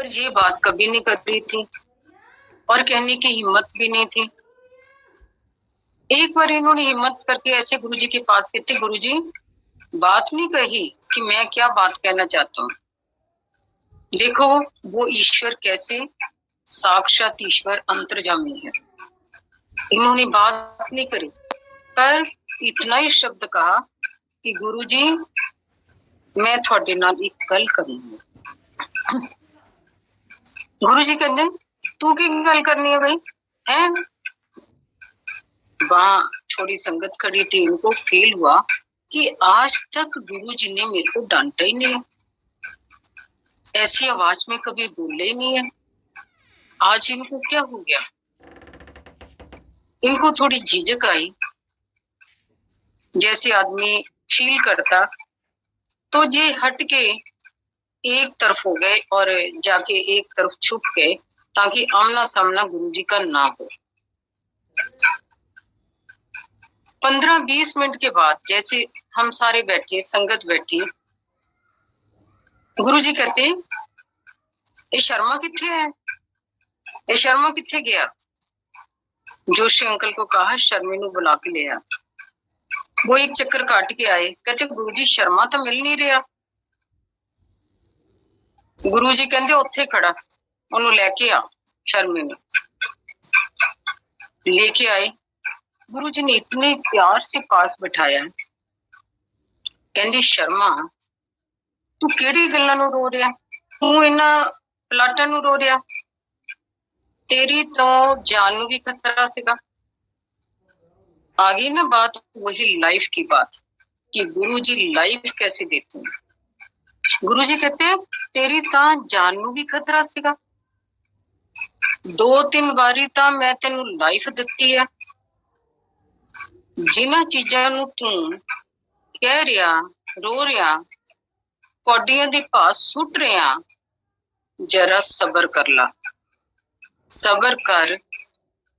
पर ये बात कभी नहीं कर रही थी और कहने की हिम्मत भी नहीं थी। एक बार इन्होंने हिम्मत करके ऐसे गुरुजी के पास गए थे, गुरुजी बात नहीं कही कि मैं क्या बात कहना चाहता हूँ। देखो वो ईश्वर कैसे साक्षात ईश्वर अंतर्जामी है। इन्होंने बात नहीं करी पर इतना ही शब्द कहा कि गुरुजी मैं थोड़े नाल एक गल करूंगा। गुरुजी कहते तू की गल करनी है भाई है। वहां थोड़ी संगत खड़ी थी, इनको फील हुआ कि आज तक गुरुजी ने मेरे को डांटा ही नहीं है, ऐसी आवाज में कभी बोले ही नहीं है, आज इनको क्या हो गया। इनको थोड़ी झिझक आई, जैसे आदमी फील करता तो ये हट के एक तरफ हो गए और जाके एक तरफ छुप गए ताकि आमना सामना गुरुजी का ना हो। 15-20 मिनट के बाद जैसे हम सारे बैठे, संगत बैठी, गुरुजी कहते ये शर्मा किथे है, ये शर्मा किथे गया। जोशी अंकल को कहा शर्मी नु बुला के ले आ। वो एक चक्कर काट के आए, कहते गुरुजी शर्मा तो मिल नहीं रहा। गुरुजी कहते उत्थे खड़ा, ओनू लेके आ। शर्मी ने लेके आए, गुरुजी ने इतने प्यार से पास बिठाया, कहते शर्मा तू केड़ी गल्लां नू रो रहा, तू इन्हां पलाटां नू रो रहा, तेरी तो जान नू भी खतरा सीगा। आ गई ना बात वही लाइफ की बात कि गुरुजी लाइफ कैसे देते हैं। गुरुजी कहते तेरी तो जान नू भी खतरा सीगा, 2-3 बारी तो मैं तेनू लाइफ दिती है, जिन्हां चीजां नू तू कह रहा, रो रहा, कौडियां दी पास सुट रहा, जरा सबर कर ला, सबर कर।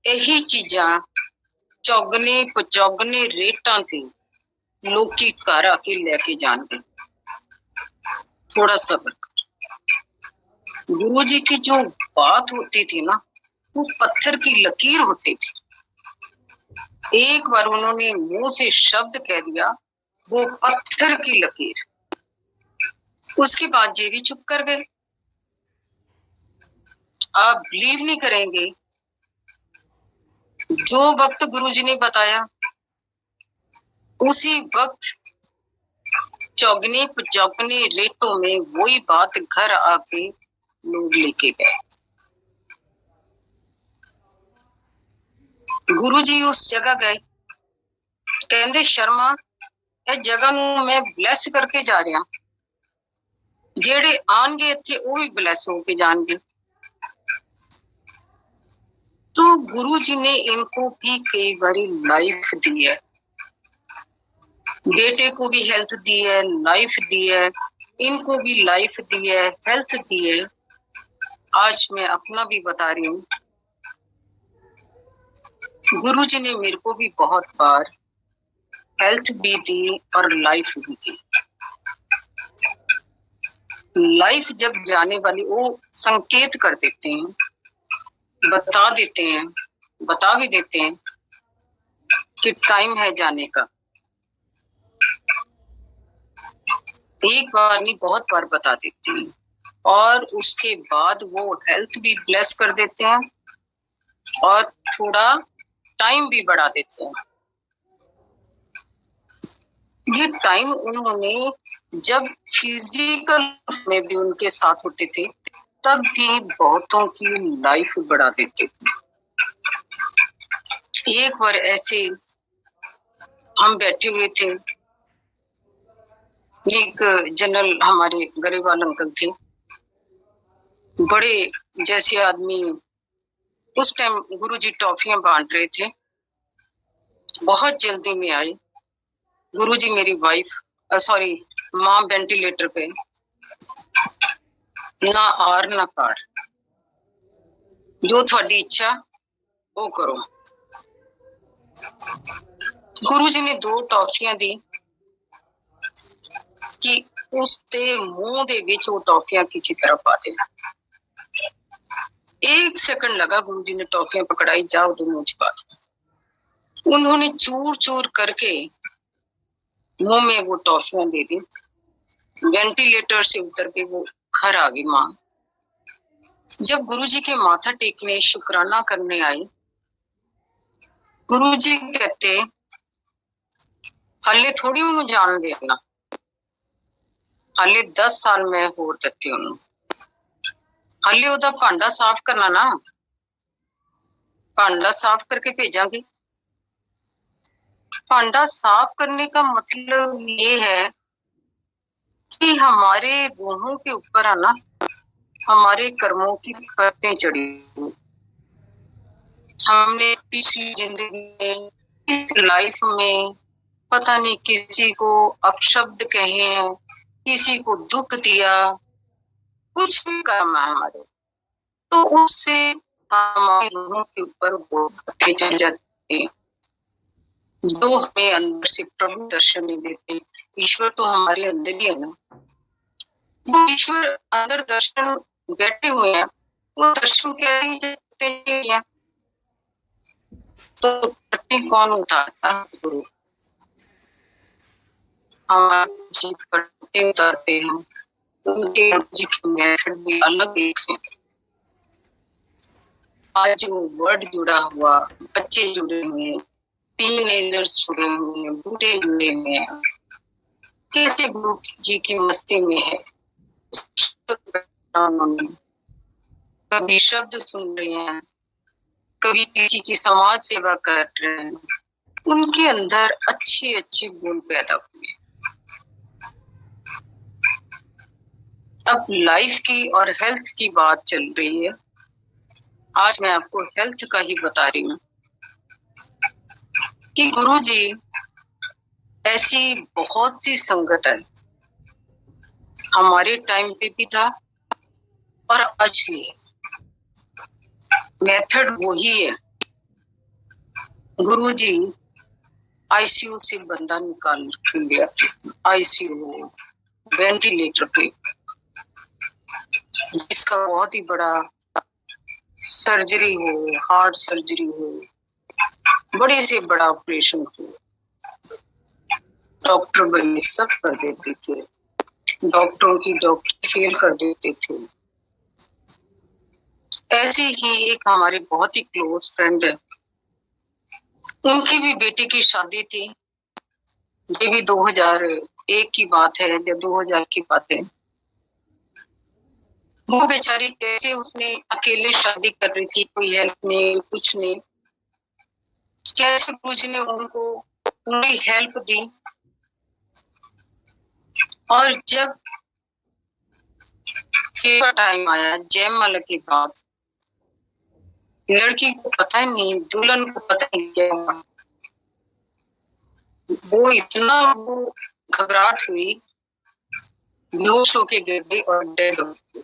यही चीजां चौगने पचौगने रेटां ते लोकी घर आके लेके जाएंगे, थोड़ा सबर कर। गुरु जी की जो बात होती थी ना वो पत्थर की लकीर होती थी। एक बार उन्होंने मुंह से शब्द कह दिया वो पत्थर की लकीर, उसके बाद ये भी चुप कर गए। आप बिलीव नहीं करेंगे, जो वक्त गुरुजी ने बताया उसी वक्त चौगने पचौगने रेटों में वही बात घर आके लोग लेके गए। गुरुजी उस जगह गए, कहते शर्मा इस जगह नू मैं ब्लैस करके जा रहा, जेड़े आनगे इत्थे वो भी ब्लैस होके जाएंगे। तो गुरु जी ने इनको भी कई बारी लाइफ दी है, बेटे को भी हेल्थ दी है, लाइफ दी है, इनको भी लाइफ दी है, हेल्थ दी है। आज मैं अपना भी बता रही हूँ, गुरु जी ने मेरे को भी बहुत बार हेल्थ भी दी और लाइफ भी दी। लाइफ जब जाने वाली वो संकेत कर देते हैं, बता देते हैं, बता भी देते हैं कि टाइम है जाने का। एक बार नहीं बहुत बार बता देते हैं और उसके बाद वो हेल्थ भी ब्लेस कर देते हैं और थोड़ा टाइम भी बढ़ा देते हैं। ये टाइम उन्होंने जब फिजिकल में भी उनके साथ होते थे तब भी बहुतों की लाइफ बढ़ा देते थे। एक बार ऐसे हम बैठे हुए थे, एक जनरल हमारे गरेवाल अंकल थे, बड़े जैसे आदमी। उस टाइम गुरुजी टॉफियां बांट रहे थे, बहुत जल्दी में आए गुरुजी। मेरी वाइफ सॉरी माँ वेंटिलेटर पे, ना आर ना पार, जो थोड़ी इच्छा वो करो। गुरुजी ने 2 टॉफियां दी कि उसके मुंह दे विच वो टॉफियां किसी तरह पा देना। 1 सेकंड लगा, गुरुजी ने टॉफियां पकड़ाई, जाओ दो मुझ बात। उन्होंने चूर चूर करके मुंह में वो टॉफियां दे दी। वेंटिलेटर से उतर के वो घर आ गई माँ। जब गुरुजी के माथा टेकने शुक्राना करने आई, गुरुजी कहते हाले थोड़ी उन्हें जान देना, हाले 10 साल मैं होर दित्ते उन्हें, हाले ओदा भांडा साफ करना ना, भांडा साफ करके भेजांगी। भांडा साफ करने का मतलब ये है कि हमारे रूहों के ऊपर है ना, हमारे कर्मों की परतें चढ़ी हुई। हमने पिछली जिंदगी में, इस लाइफ में पता नहीं किसी को अपशब्द कहे हैं, किसी को दुख दिया, कुछ भी काम है हमारे, तो उससे हमारी रूहों के ऊपर वो परतें चढ़ जाती हैं, जो हमें अंदर से प्रभु दर्शन नहीं देते। ईश्वर तो हमारे अंदर ही है ना, वो ईश्वर अंदर दर्शन बैठे हुए हैं, वो दर्शन क्या ही देते हैं। तो परतें कौन उतारता है? गुरु। हमारे जी परतें उतारते हैं, उनके जी के मेथड भी अलग हैं। आज वो वर्ड जुड़ा हुआ, बच्चे जुड़े हुए हैं, टीनेजर्स जुड़े हुए हैं, बूढ़े जुड़े हुए हैं, कैसे गुरु जी की मस्ती में है। कभी शब्द सुन रहे हैं, कभी किसी की समाज सेवा कर रहे हैं, उनके अंदर अच्छे अच्छे गुण पैदा हुए। अब लाइफ की और हेल्थ की बात चल रही है, आज मैं आपको हेल्थ का ही बता रही हूँ कि गुरु जी ऐसी बहुत सी संगत है, हमारे टाइम पे भी था और आज भी है, मेथड वही है। गुरु जी आईसीयू से बंदा निकाल के लिया, आईसीयू वेंटिलेटर पे, जिसका बहुत ही बड़ा सर्जरी हो, हार्ट सर्जरी हो, बड़े से बड़ा ऑपरेशन हो, डॉक्टर बड़े सब कर देते थे, डॉक्टरों की डॉक्टर फेल कर देते थे। ऐसे ही एक हमारे बहुत ही क्लोज फ्रेंड है, उनकी भी बेटी की शादी थी, ये भी 2001 की बात है या 2000 की बात है। वो बेचारी कैसे, उसने अकेले शादी कर रही थी, कोई हेल्प नहीं, कुछ नहीं, कैसे गुरुजी ने उनको पूरी हेल्प दी। और जब टाइम आया जयमाला की बात, लड़की को पता ही नहीं, दुल्हन को पता नहीं क्या हुआ, वो इतना वो घबराहट हुई, बेहोश होके गिर गई और डेड हो गई।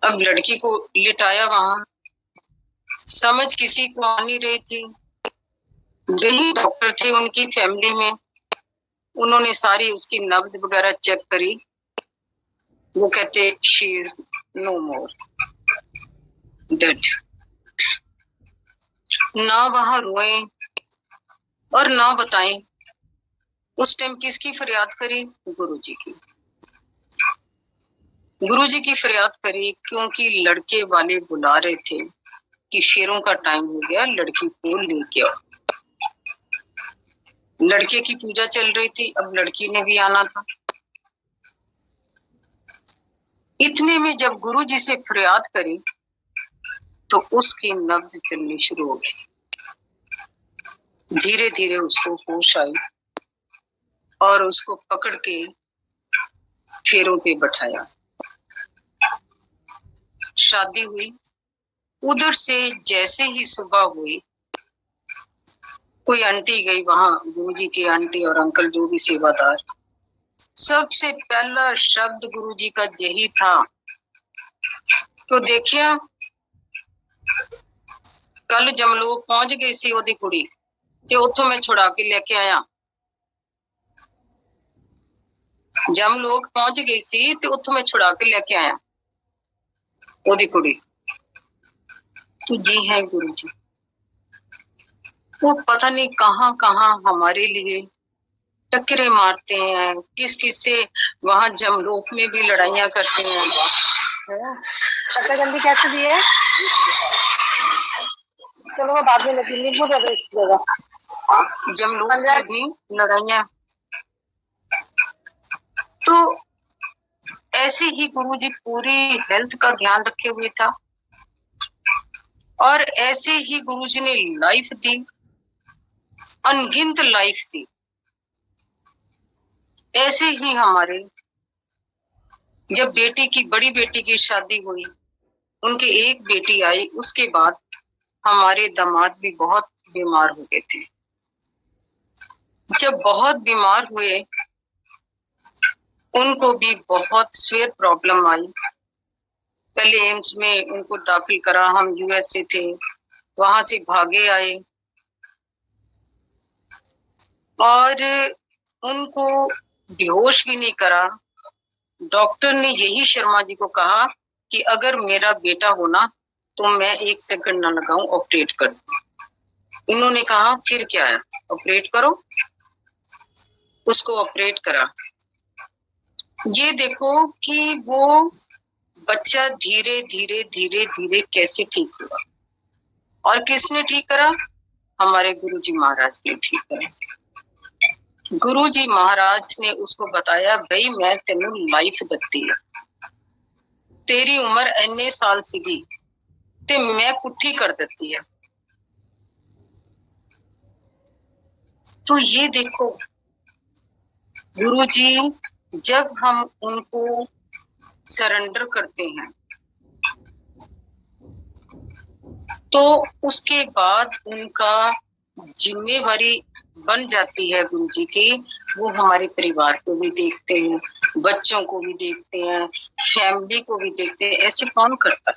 अब लड़की को लिटाया वहां, समझ किसी को आ नहीं रही थी, यही डॉक्टर थे उनकी फैमिली में, उन्होंने सारी उसकी नब्ज वगैरह चेक करी, वो कहते she is no more dead. ना वहां रोए और ना बताएं, उस टाइम किसकी फरियाद करी? गुरुजी की। गुरुजी की फरियाद करी क्योंकि लड़के वाले बुला रहे थे कि शेरों का टाइम हो गया, लड़की को लेके आओ। लड़के की पूजा चल रही थी, अब लड़की ने भी आना था। इतने में जब गुरुजी से फरियाद करी तो उसकी नब्ज चलनी शुरू हो गई, धीरे धीरे उसको होश आई और उसको पकड़ के फेरों पे बैठाया। शादी हुई, उधर से जैसे ही सुबह हुई, कोई आंटी गई वहां, गुरुजी की आंटी और अंकल जो भी सेवादार, सबसे पहला शब्द गुरुजी का यही था, तो देखिया कल जमलोक पहुंच गई सी ओदी कुड़ी ते उथों मैं छुड़ा के लेके आया। जमलोक पहुंच गई सी ते उथों मैं छुड़ा के लेके आया। ओदी कुड़ी तो जी है गुरु जी। वो पता नहीं कहाँ कहाँ हमारे लिए टक्करे मारते हैं, किस किस से वहां जमलोक में भी लड़ाइयां करते हैं। शक्कर जल्दी कैसे दिए? चलो मैं बाद में लेती, नींबू दे दो इसकी जगह। जमलोक में भी लड़ाइयां। तो ऐसे ही गुरुजी पूरी हेल्थ का ध्यान रखे हुए था और ऐसे ही गुरुजी ने लाइफ दी, अनगिनत लाइफ दी। ऐसे ही हमारे जब बेटी की बड़ी बेटी की शादी हुई, उनके एक बेटी आई, उसके बाद हमारे दामाद भी बहुत बीमार हो गए थे। जब बहुत बीमार हुए, उनको भी बहुत सीवियर प्रॉब्लम आई। पहले एम्स में उनको दाखिल करा, हम यूएस से थे, वहां से भागे आए और उनको बेहोश भी नहीं करा। डॉक्टर ने यही शर्मा जी को कहा कि अगर मेरा बेटा होना तो मैं 1 सेकंड ना लगाऊं, ऑपरेट कर दूं। इन्होंने कहा फिर क्या है, ऑपरेट करो। उसको ऑपरेट करा। ये देखो कि वो बच्चा धीरे धीरे धीरे धीरे कैसे ठीक हुआ। और किसने ठीक करा? हमारे गुरुजी महाराज ने ठीक करा। गुरुजी महाराज ने उसको बताया, भाई मैं तेनू लाइफ दत्ती है, तेरी उम्र इन्ने साल सीगी ते मैं पुट्ठी कर देती है। तो ये देखो गुरुजी, जब हम उनको सरेंडर करते हैं तो उसके बाद उनका जिम्मेवारी बन जाती है गुरुजी की। वो हमारे परिवार को भी देखते हैं, बच्चों को भी देखते हैं, फैमिली को भी देखते हैं। ऐसे कौन करता है?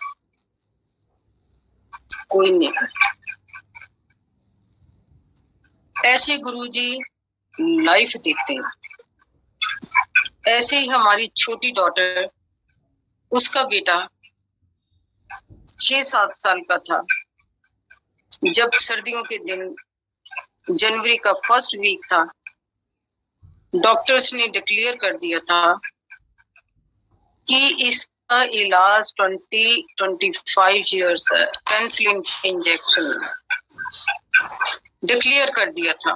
कोई नहीं करता। ऐसे गुरुजी लाइफ देते हैं। ऐसे ही हमारी छोटी डॉटर, उसका बेटा 6-7 साल का था, जब सर्दियों के दिन जनवरी का फर्स्ट वीक था, डॉक्टर्स ने डिक्लेयर कर दिया था कि इसका इलाज 20-25 ईयर्स है, पेनिसिलिन इंजेक्शन डिक्लेयर कर दिया था।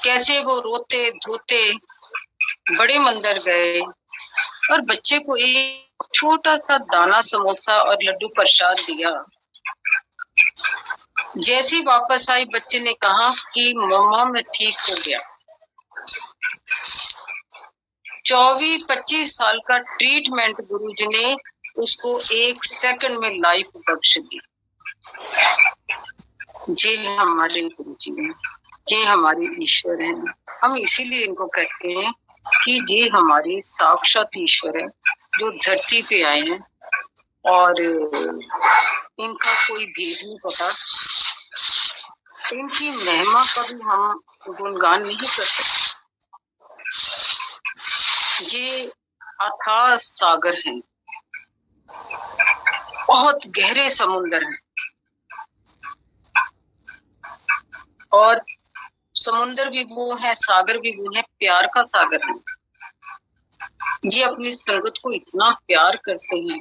कैसे वो रोते धोते बड़े मंदिर गए और बच्चे को एक छोटा सा दाना समोसा और लड्डू प्रसाद दिया। जैसे वापस आई, बच्चे ने कहा कि मम्मा मैं ठीक हो गया। 24-25 साल का ट्रीटमेंट गुरुजी ने उसको 1 सेकंड में लाइफ बख्श दी। ये हमारे गुरुजी हैं, ये हमारे ईश्वर हैं। हम इसीलिए इनको कहते हैं कि ये हमारे साक्षात ईश्वर है, जो धरती पे आए हैं और इनका कोई भेद नहीं पता। इनकी महिमा का भी हम गुणगान नहीं कर सकते। ये अथाह सागर हैं, बहुत गहरे समुद्र हैं और समुद्र भी वो है, सागर भी वो है, प्यार का सागर है। ये अपनी संगत को इतना प्यार करते हैं,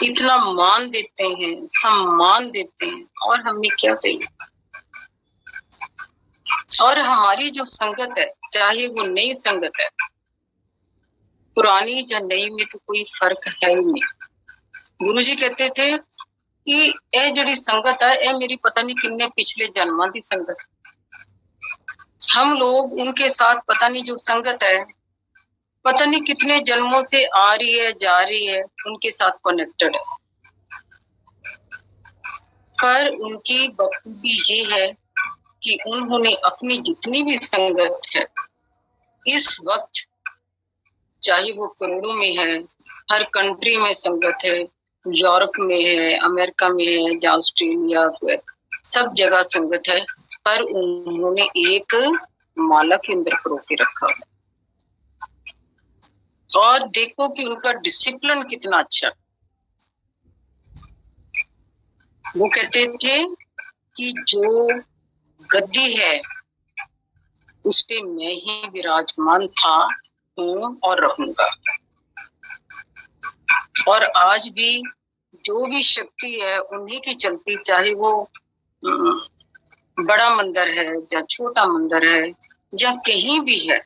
इतना मान देते हैं, सम्मान देते हैं, और हमें क्या चाहिए। और हमारी जो संगत है, चाहे वो नई संगत है, पुरानी या नई में तो कोई फर्क है ही नहीं। गुरुजी कहते थे कि ए जड़ी संगत है, ए मेरी पता नहीं किन्ने पिछले जन्मां दी संगत। हम लोग उनके साथ पता नहीं जो संगत है, पता नहीं कितने जन्मों से आ रही है जा रही है, उनके साथ कनेक्टेड है। पर उनकी बखूबी ये है कि उन्होंने अपनी जितनी भी संगत है इस वक्त, चाहे वो करोड़ों में है, हर कंट्री में संगत है, यूरोप में है, अमेरिका में है, या ऑस्ट्रेलिया, सब जगह संगत है, पर उन्होंने एक माला के अंदर परो के रखा। और देखो कि उनका डिसिप्लिन कितना अच्छा। वो कहते थे कि जो गद्दी है उस पे मैं ही विराजमान था, हूँ और रहूंगा। और आज भी जो भी शक्ति है उन्हीं की चलती, चाहे वो बड़ा मंदिर है या छोटा मंदिर है या कहीं भी है।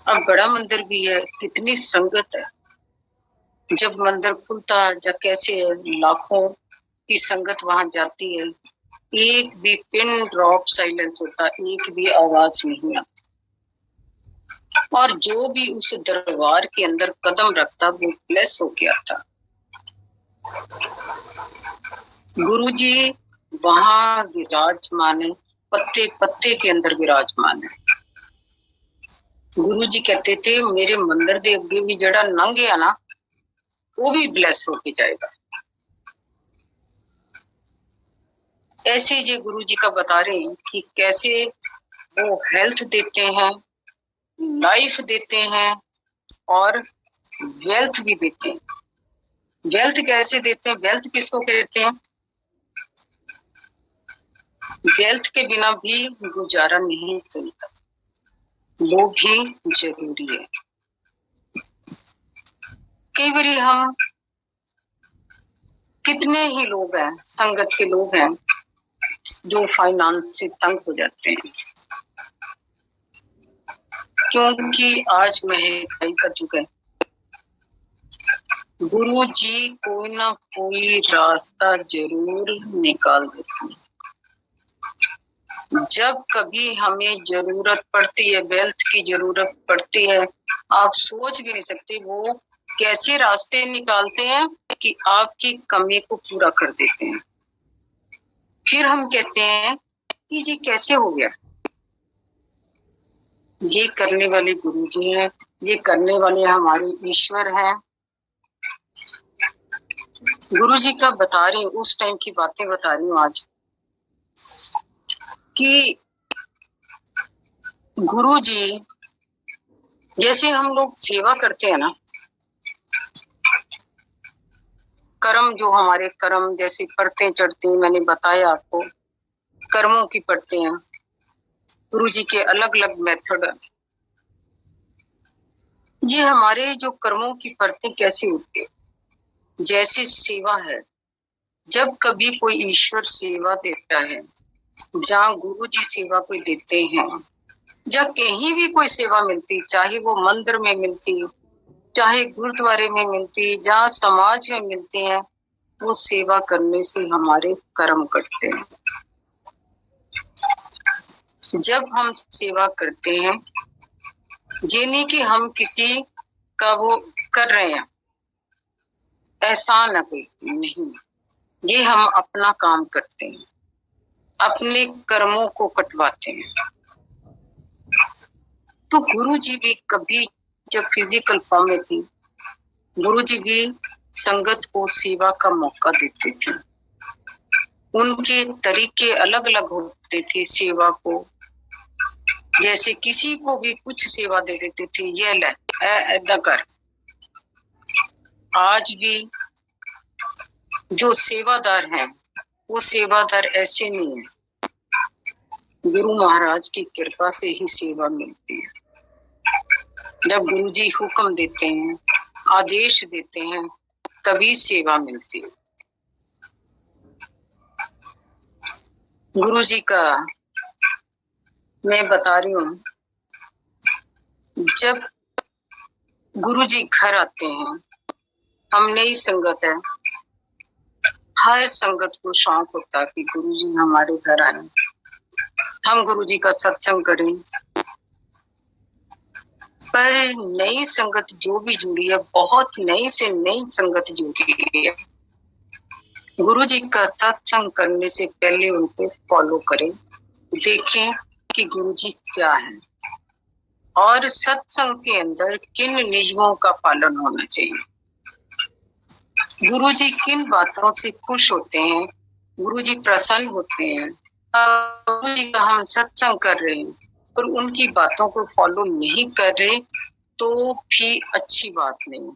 अब बड़ा मंदिर भी है, कितनी संगत है। जब मंदिर खुलता या कैसे लाखों की संगत वहां जाती है, एक भी पिन ड्रॉप साइलेंस होता, एक भी आवाज नहीं आती। और जो भी उस दरबार के अंदर कदम रखता वो ब्लेस हो गया था। गुरुजी वहां विराजमान है, पत्ते पत्ते के अंदर विराजमान है। गुरुजी कहते थे मेरे मंदिर दे अगे भी जड़ा लंघ गया ना वो भी ब्लेस होके जाएगा। ऐसे ये गुरुजी का बता रहे हैं कि कैसे वो हेल्थ देते हैं, लाइफ देते हैं और वेल्थ भी देते हैं। वेल्थ कैसे देते हैं? वेल्थ किसको कहते हैं? वेल्थ के बिना भी गुजारा नहीं चलता, वो भी जरूरी है। कई बार हम कितने ही लोग हैं, संगत के लोग हैं जो फाइनेंस से तंग हो जाते हैं, क्योंकि आज महंगाई का युग है। गुरु जी कोई ना कोई रास्ता जरूर निकाल देते हैं। जब कभी हमें जरूरत पड़ती है, वेल्थ की जरूरत पड़ती है, आप सोच भी नहीं सकते वो कैसे रास्ते निकालते हैं कि आपकी कमी को पूरा कर देते हैं। फिर हम कहते हैं कि जी कैसे हो गया। ये करने वाले गुरु जी हैं, ये करने वाले हमारे ईश्वर हैं। गुरु जी का बता रही हूँ, उस टाइम की बातें बता रही हूँ आज, कि गुरु जी जैसे हम लोग सेवा करते हैं ना, कर्म जो हमारे कर्म जैसे पढ़ते चढ़ते, मैंने बताया आपको कर्मों की पढ़ते हैं। गुरु जी के अलग अलग मेथड है। ये हमारे जो कर्मों की परतें कैसे उठते, जैसे सेवा है, जब कभी कोई ईश्वर सेवा देता है, जहाँ गुरु जी सेवा कोई देते हैं, या कहीं भी कोई सेवा मिलती, चाहे वो मंदिर में मिलती, चाहे गुरुद्वारे में मिलती, जहाँ समाज में मिलती है, वो सेवा करने से हमारे कर्म कटते हैं। जब हम सेवा करते हैं, ये नहीं कि हम किसी का वो कर रहे हैं, एहसान है कोई नहीं, ये हम अपना काम करते हैं, अपने कर्मों को कटवाते हैं। तो गुरु जी भी कभी जब फिजिकल फॉर्म में थी, गुरु जी भी संगत को सेवा का मौका देते थे। उनके तरीके अलग अलग होते थे सेवा को। जैसे किसी को भी कुछ सेवा दे देते थे, ये ले ऐदा कर। आज भी जो सेवादार हैं वो सेवादार ऐसे नहीं है, गुरु महाराज की कृपा से ही सेवा मिलती है। जब गुरु जी हुक्म देते हैं, आदेश देते हैं, तभी सेवा मिलती है। गुरु जी का मैं बता रही हूँ, जब गुरु जी घर आते हैं, हम नई संगत है, हर संगत को शौक होता है कि गुरु जी हमारे घर आए, हम गुरु जी का सत्संग करें। पर नई संगत जो भी जुड़ी है, बहुत नई से नई संगत जुड़ी है, गुरु जी का सत्संग करने से पहले उनको फॉलो करें, देखें कि गुरु जी क्या है और सत्संग के अंदर किन नियमों का पालन होना चाहिए। गुरु जी किन बातों से खुश होते हैं, गुरु जी प्रसन्न होते हैं। गुरु जी का हम सत्संग कर रहे हैं और उनकी बातों को फॉलो नहीं कर रहे तो भी अच्छी बात नहीं।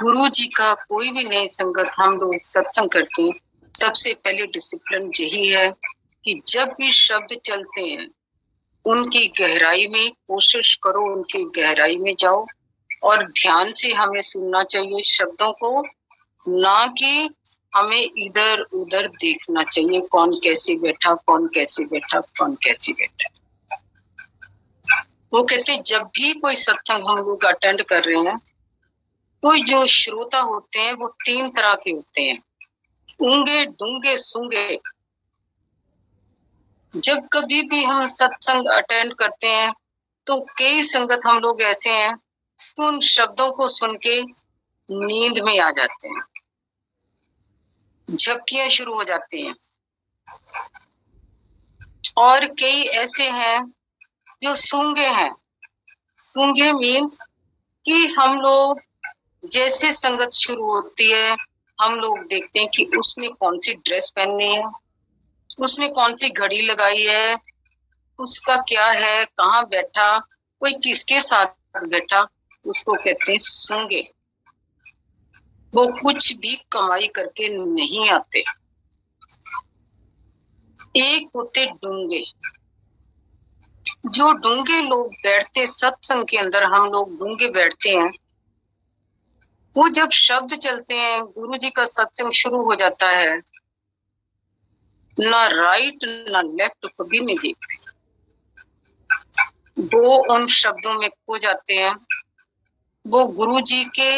गुरु जी का कोई भी नई संगत हम लोग सत्संग करते हैं, सबसे पहले डिसिप्लिन यही है कि जब भी शब्द चलते हैं उनकी गहराई में कोशिश करो, उनकी गहराई में जाओ और ध्यान से हमें सुनना चाहिए शब्दों को, ना कि हमें इधर उधर देखना चाहिए, कौन कैसे बैठा, कौन कैसे बैठा, कौन कैसे बैठा। वो कहते जब भी कोई सत्संग हम लोग अटेंड कर रहे हैं तो जो श्रोता होते हैं वो 3 तरह के होते हैं, ऊंगे, डूंगे, सूंगे। जब कभी भी हम सत्संग अटेंड करते हैं तो कई संगत हम लोग ऐसे हैं तो उन शब्दों को सुन के नींद में आ जाते हैं, झपकियां शुरू हो जाती हैं। और कई ऐसे हैं जो सूंगे हैं। सूंगे मीन्स कि हम लोग जैसे संगत शुरू होती है हम लोग देखते हैं कि उसने कौन सी ड्रेस पहनी है, उसने कौन सी घड़ी लगाई है, उसका क्या है, कहाँ बैठा, कोई किसके साथ बैठा, उसको कहते हैं सूंगे। वो कुछ भी कमाई करके नहीं आते। एक होते डूंगे। जो डूंगे लोग बैठते सत्संग के अंदर, हम लोग डूंगे बैठते हैं, वो जब शब्द चलते हैं, गुरु जी का सत्संग शुरू हो जाता है, ना राइट ना लेफ्ट कभी नहीं देखते। वो उन शब्दों में खो जाते हैं, वो गुरु जी के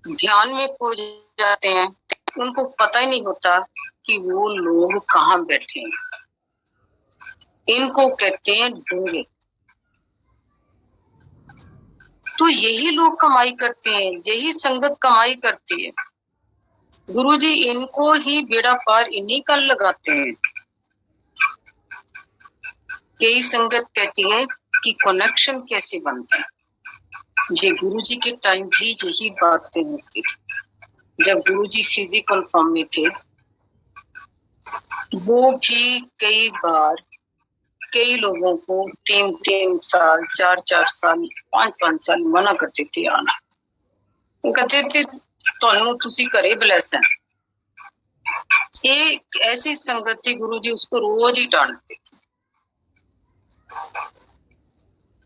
ध्यान में खो जाते हैं। उनको पता ही नहीं होता कि वो लोग कहाँ बैठे हैं। इनको कहते हैं डूंगे। तो यही लोग कमाई करते हैं, यही संगत कमाई करती है। गुरुजी इनको ही बेड़ा पार इन्हीं का लगाते हैं। कई संगत कहती है कि कनेक्शन कैसे बनता है। ये गुरुजी के टाइम भी यही बातें होती थी। जब गुरुजी फिजिकल फॉर्म में थे वो भी कई बार कई लोगों को 3-3 साल, 4-4 साल, 5-5 साल मना करते थे आना। वो कहते थे ਤੁਹਾਨੂੰ ਤੁਸੀਂ ਘਰੇ ब्लेस है। एक ऐसी संगत थी गुरुजी उसको रोज ही डांटते थे।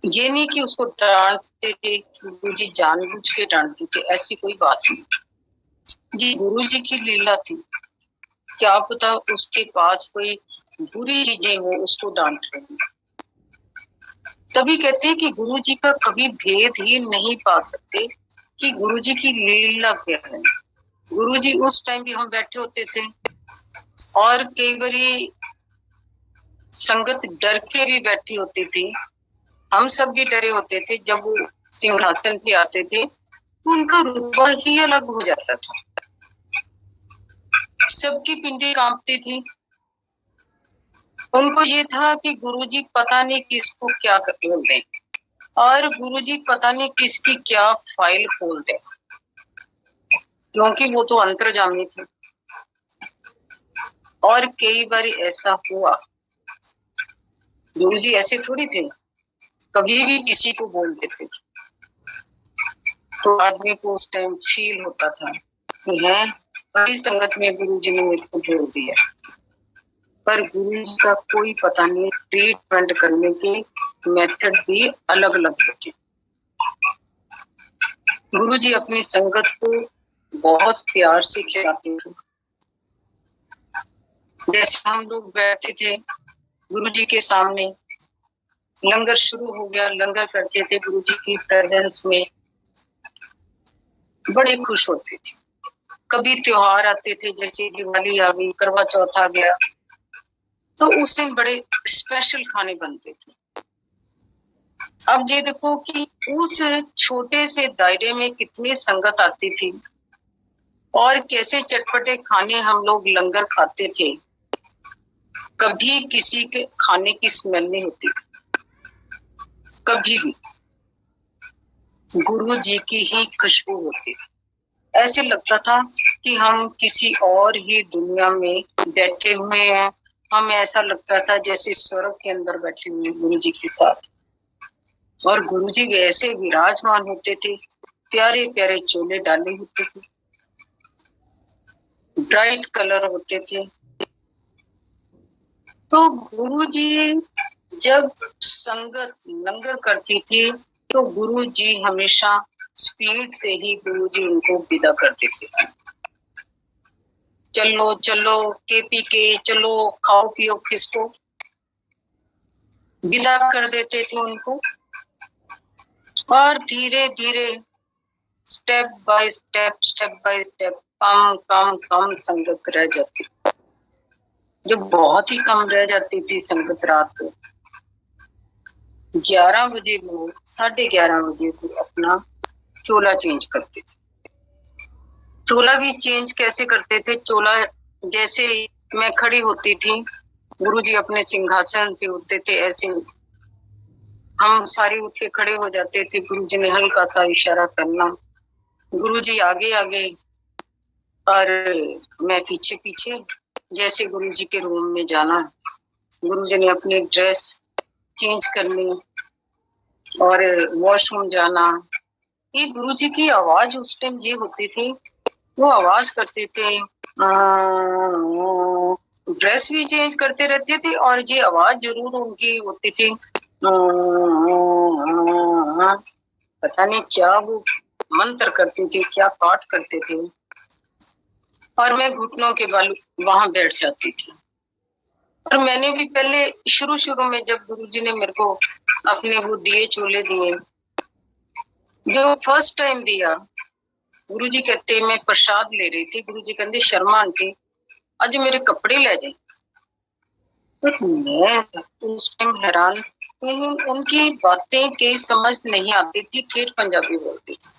ये नहीं कि उसको डांटते थे, गुरुजी जानबूझ के डांटते थे, ऐसी कोई बात नहीं। ये गुरुजी की लीला थी। क्या पता उसके पास कोई बुरी चीजें हो उसको डांट रही। तभी कहते हैं कि गुरुजी का कभी भेद ही नहीं पा सकते कि गुरुजी की लीला क्या है। गुरुजी उस टाइम भी हम बैठे होते थे और कई बारी संगत डर के भी बैठी होती थी। हम सब भी डरे होते थे। जब वो सिंहासन पे आते थे तो उनका रुतबा ही अलग हो जाता था। सबकी पिंडी कांपती थी। उनको ये था कि गुरुजी पता नहीं किसको क्या बोल दें और गुरुजी पता नहीं किसकी क्या फाइल खोल दें, क्योंकि वो तो अंतर्जामी थे। और कई बार ऐसा हुआ, गुरुजी ऐसे थोड़ी थे, कभी भी किसी को बोल देते थे। तो आदमी को उस टाइम फील होता था कि है बड़ी संगत में गुरुजी ने मेरे को बोल दिया। पर गुरुजी का कोई पता नहीं, ट्रीटमेंट करने के मेथड भी अलग अलग होते। गुरुजी अपनी संगत को बहुत प्यार से खिलाते थे। जैसे हम लोग बैठे थे गुरुजी के सामने, लंगर शुरू हो गया, लंगर करते थे गुरुजी की प्रेजेंस में, बड़े खुश होते थे। कभी त्योहार आते थे, जैसे दिवाली आ गई, करवा चौथ आ गया, तो उस दिन बड़े स्पेशल खाने बनते थे। अब ये देखो कि उस छोटे से दायरे में कितनी संगत आती थी और कैसे चटपटे खाने हम लोग लंगर खाते थे। कभी किसी के खाने की स्मेल नहीं होती थी, कभी भी। गुरु जी की ही खुशबू होती थी। ऐसे लगता था कि हम किसी और ही दुनिया में बैठे हुए हैं। हमें ऐसा लगता था जैसे स्वर्ग के अंदर बैठे हुए गुरु जी के साथ। और गुरु जी ऐसे विराजमान होते थे प्यारे प्यारे चोले डाले होते थे, ब्राइट कलर होते थे। तो गुरुजी जब संगत लंगर करती थी तो गुरुजी हमेशा स्पीड से ही गुरुजी उनको विदा कर देते थे। चलो चलो के पी के चलो, खाओ पियो खिसको, विदा कर देते थे उनको। और धीरे धीरे स्टेप बाय स्टेप कम कम कम संगत रह जाती, जो बहुत ही कम रह जाती थी संगत। रात को 11 बजे वो 11:30 बजे वो अपना चोला चेंज करते थे। चोला भी चेंज कैसे करते थे? चोला जैसे ही मैं खड़ी होती थी, गुरुजी अपने सिंहासन से उठते थे, ऐसे हम सारे उठ के खड़े हो जाते थे। गुरुजी ने हल्का सा इशारा करना, गुरुजी आगे आगे और मैं पीछे पीछे। जैसे गुरुजी के रूम में जाना, गुरुजी ने अपनी ड्रेस चेंज करनी और वॉशरूम जाना। ये गुरुजी की आवाज उस टाइम ये होती थी, वो आवाज करते थे, ड्रेस भी चेंज करते रहते थे और ये आवाज जरूर उनकी होती थी। पता नहीं क्या वो मंत्र करती थी, क्या पाठ करते थे। और मैं घुटनों के बल वहां बैठ जाती थी। और मैंने भी पहले शुरू शुरू में जब गुरुजी ने मेरे को अपने वो दिए चोले दिए, जो फर्स्ट टाइम दिया, गुरुजी कहते मैं प्रसाद ले रही थी, गुरुजी कहते शर्मा आंटी आज मेरे कपड़े ले जाए। तो मैं उस टाइम हैरान, उनकी बातें कई समझ नहीं आती थी, ठेठ पंजाबी बोलती थी।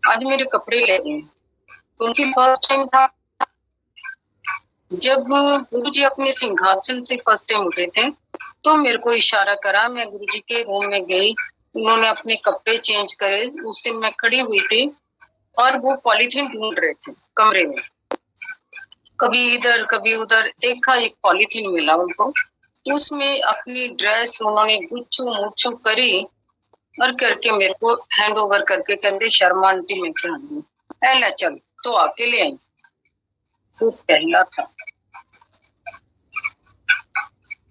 आज मेरे कपड़े ले गए, तो उनकी फर्स्ट टाइम था। जब गुरुजी अपने सिंहासन से फर्स्ट टाइम उठे थे तो मेरे को इशारा करा, मैं गुरुजी के रूम में गई, उन्होंने अपने कपड़े चेंज करे। उस दिन मैं खड़ी हुई थी और वो पॉलीथीन ढूंढ रहे थे कमरे में, कभी इधर कभी उधर देखा, एक पॉलीथीन मिला उनको, उसमें अपनी ड्रेस उन्होंने गुच्छू मुच्छू करी और करके मेरे को हैंड ओवर करके कहते शर्मा आंटी मैं क्या दूं, ऐला चल, तो आके ले आई। वो पहला था।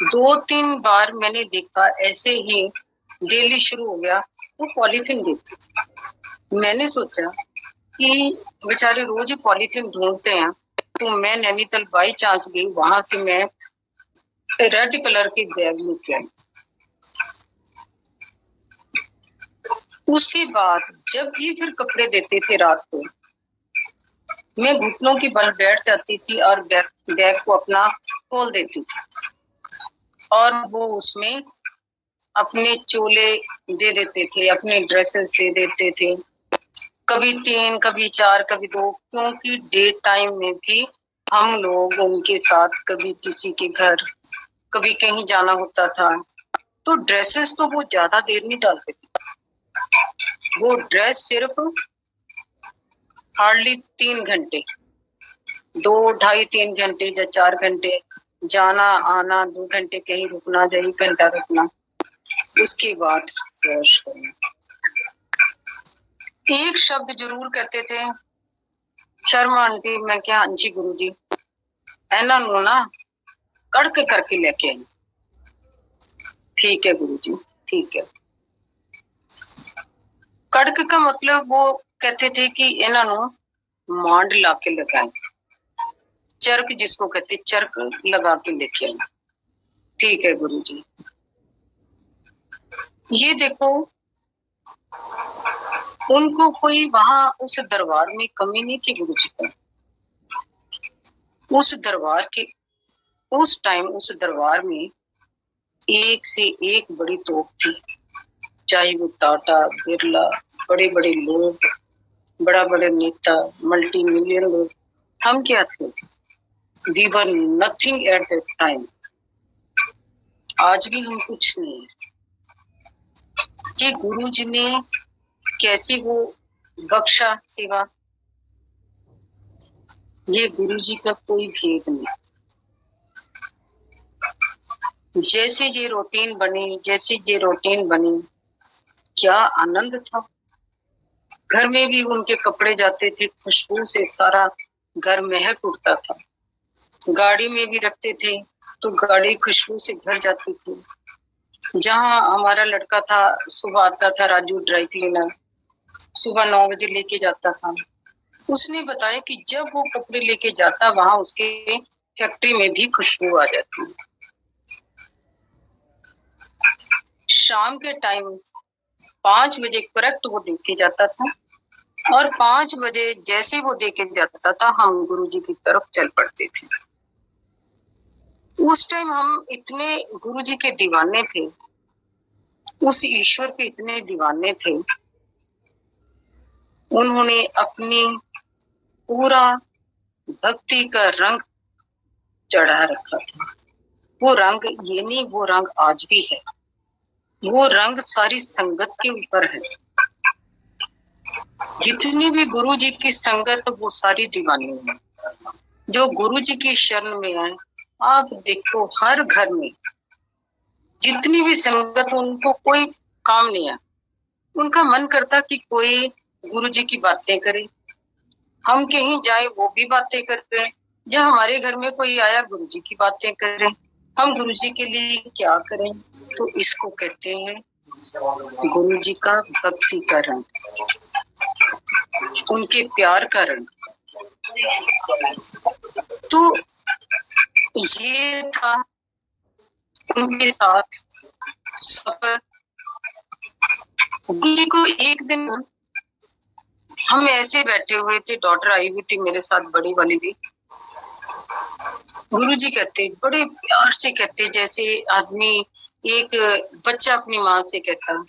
2-3 बार मैंने देखा ऐसे ही, डेली शुरू हो गया वो पॉलीथीन देखते थे। मैंने सोचा कि बेचारे रोज ही पॉलीथीन ढूंढते हैं, तो मैं नैनीताल बाई चांस गई, वहां से मैं रेड कलर के बैग लेके आई। उसके बाद जब भी फिर कपड़े देते थे रात को, मैं घुटनों की बल बैठ जाती थी और बैग को अपना खोल देती थी और वो उसमें अपने चोले दे देते थे, अपने ड्रेसेस दे देते थे, कभी 3 कभी 4 कभी 2, क्योंकि डे टाइम में भी हम लोग उनके साथ कभी किसी के घर, कभी कहीं जाना होता था, तो ड्रेसेस तो वो ज्यादा देर नहीं डालते थे। वो ड्रेस सिर्फ हार्डली 3 घंटे, 2 ढाई 3 घंटे या 4 घंटे जाना आना, 2 घंटे कहीं रुकना, 1 घंटा रुकना, उसके बाद वॉश करना। एक शब्द जरूर कहते थे, शर्मा आंटी मैं क्या, हाँ जी गुरु जी, ऐना नु ना कड़क करके लेके आई। ठीक है गुरु जी, ठीक है। कड़क का मतलब वो कहते थे कि इन्हां नु मांड ला के लगाए, चरक जिसको कहते चरक लगा के लेके आई। ठीक है गुरु जी। ये देखो, उनको कोई वहां उस दरबार में कमी नहीं थी गुरु जी को। उस दरबार के उस टाइम उस दरबार में एक से एक बड़ी तोप थी, चाहे वो टाटा बिरला, बड़े बड़े लोग, बड़ा बड़े नेता, मल्टी मिलियन लोग। हम क्या थे? We were nothing at that time. आज भी हम कुछ नहीं है। ये गुरु जी ने कैसी वो बख्शा सेवा, ये गुरु जी का कोई भेद नहीं। जैसे ये रूटीन बनी, क्या आनंद था। घर में भी उनके कपड़े जाते थे, खुशबू से सारा घर महक उठता था। गाड़ी में भी रखते थे तो गाड़ी खुशबू से भर जाती थी। जहाँ हमारा लड़का था, सुबह आता था राजू ड्राई क्लीनर, सुबह 9 बजे लेके जाता था। उसने बताया कि जब वो कपड़े लेके जाता, वहां उसके फैक्ट्री में भी खुशबू आ जाती। शाम के टाइम 5 बजे करेक्ट वो देके जाता था, और 5 बजे जैसे वो देके जाता था, हम गुरुजी की तरफ चल पड़ते थे। उस टाइम हम इतने गुरुजी के दीवाने थे, उस ईश्वर के इतने दीवाने थे। उन्होंने अपनी पूरा भक्ति का रंग चढ़ा रखा था। वो रंग ये नहीं, वो रंग आज भी है। वो रंग सारी संगत के ऊपर है। जितनी भी गुरु जी की संगत, वो सारी दीवानी है। जो गुरु जी की शरण में है, आप देखो हर घर में जितनी भी संगत, उनको कोई काम नहीं है। उनका मन करता कि कोई गुरु जी की बातें करे, हम कहीं जाए वो भी बातें करते हैं। जब हमारे घर में कोई आया, गुरु जी की बातें करें, हम गुरु जी के लिए क्या करें। तो इसको कहते हैं गुरु जी का भक्ति का रंग, उनके प्यार का रंग। तो ये था उनके साथ सफर। गुरु जी को एक दिन हम ऐसे बैठे हुए थे, डॉटर आई हुई थी मेरे साथ, बड़ी वाली भी। गुरु जी कहते, बड़े प्यार से कहते, जैसे आदमी एक बच्चा अपनी माँ से कहता।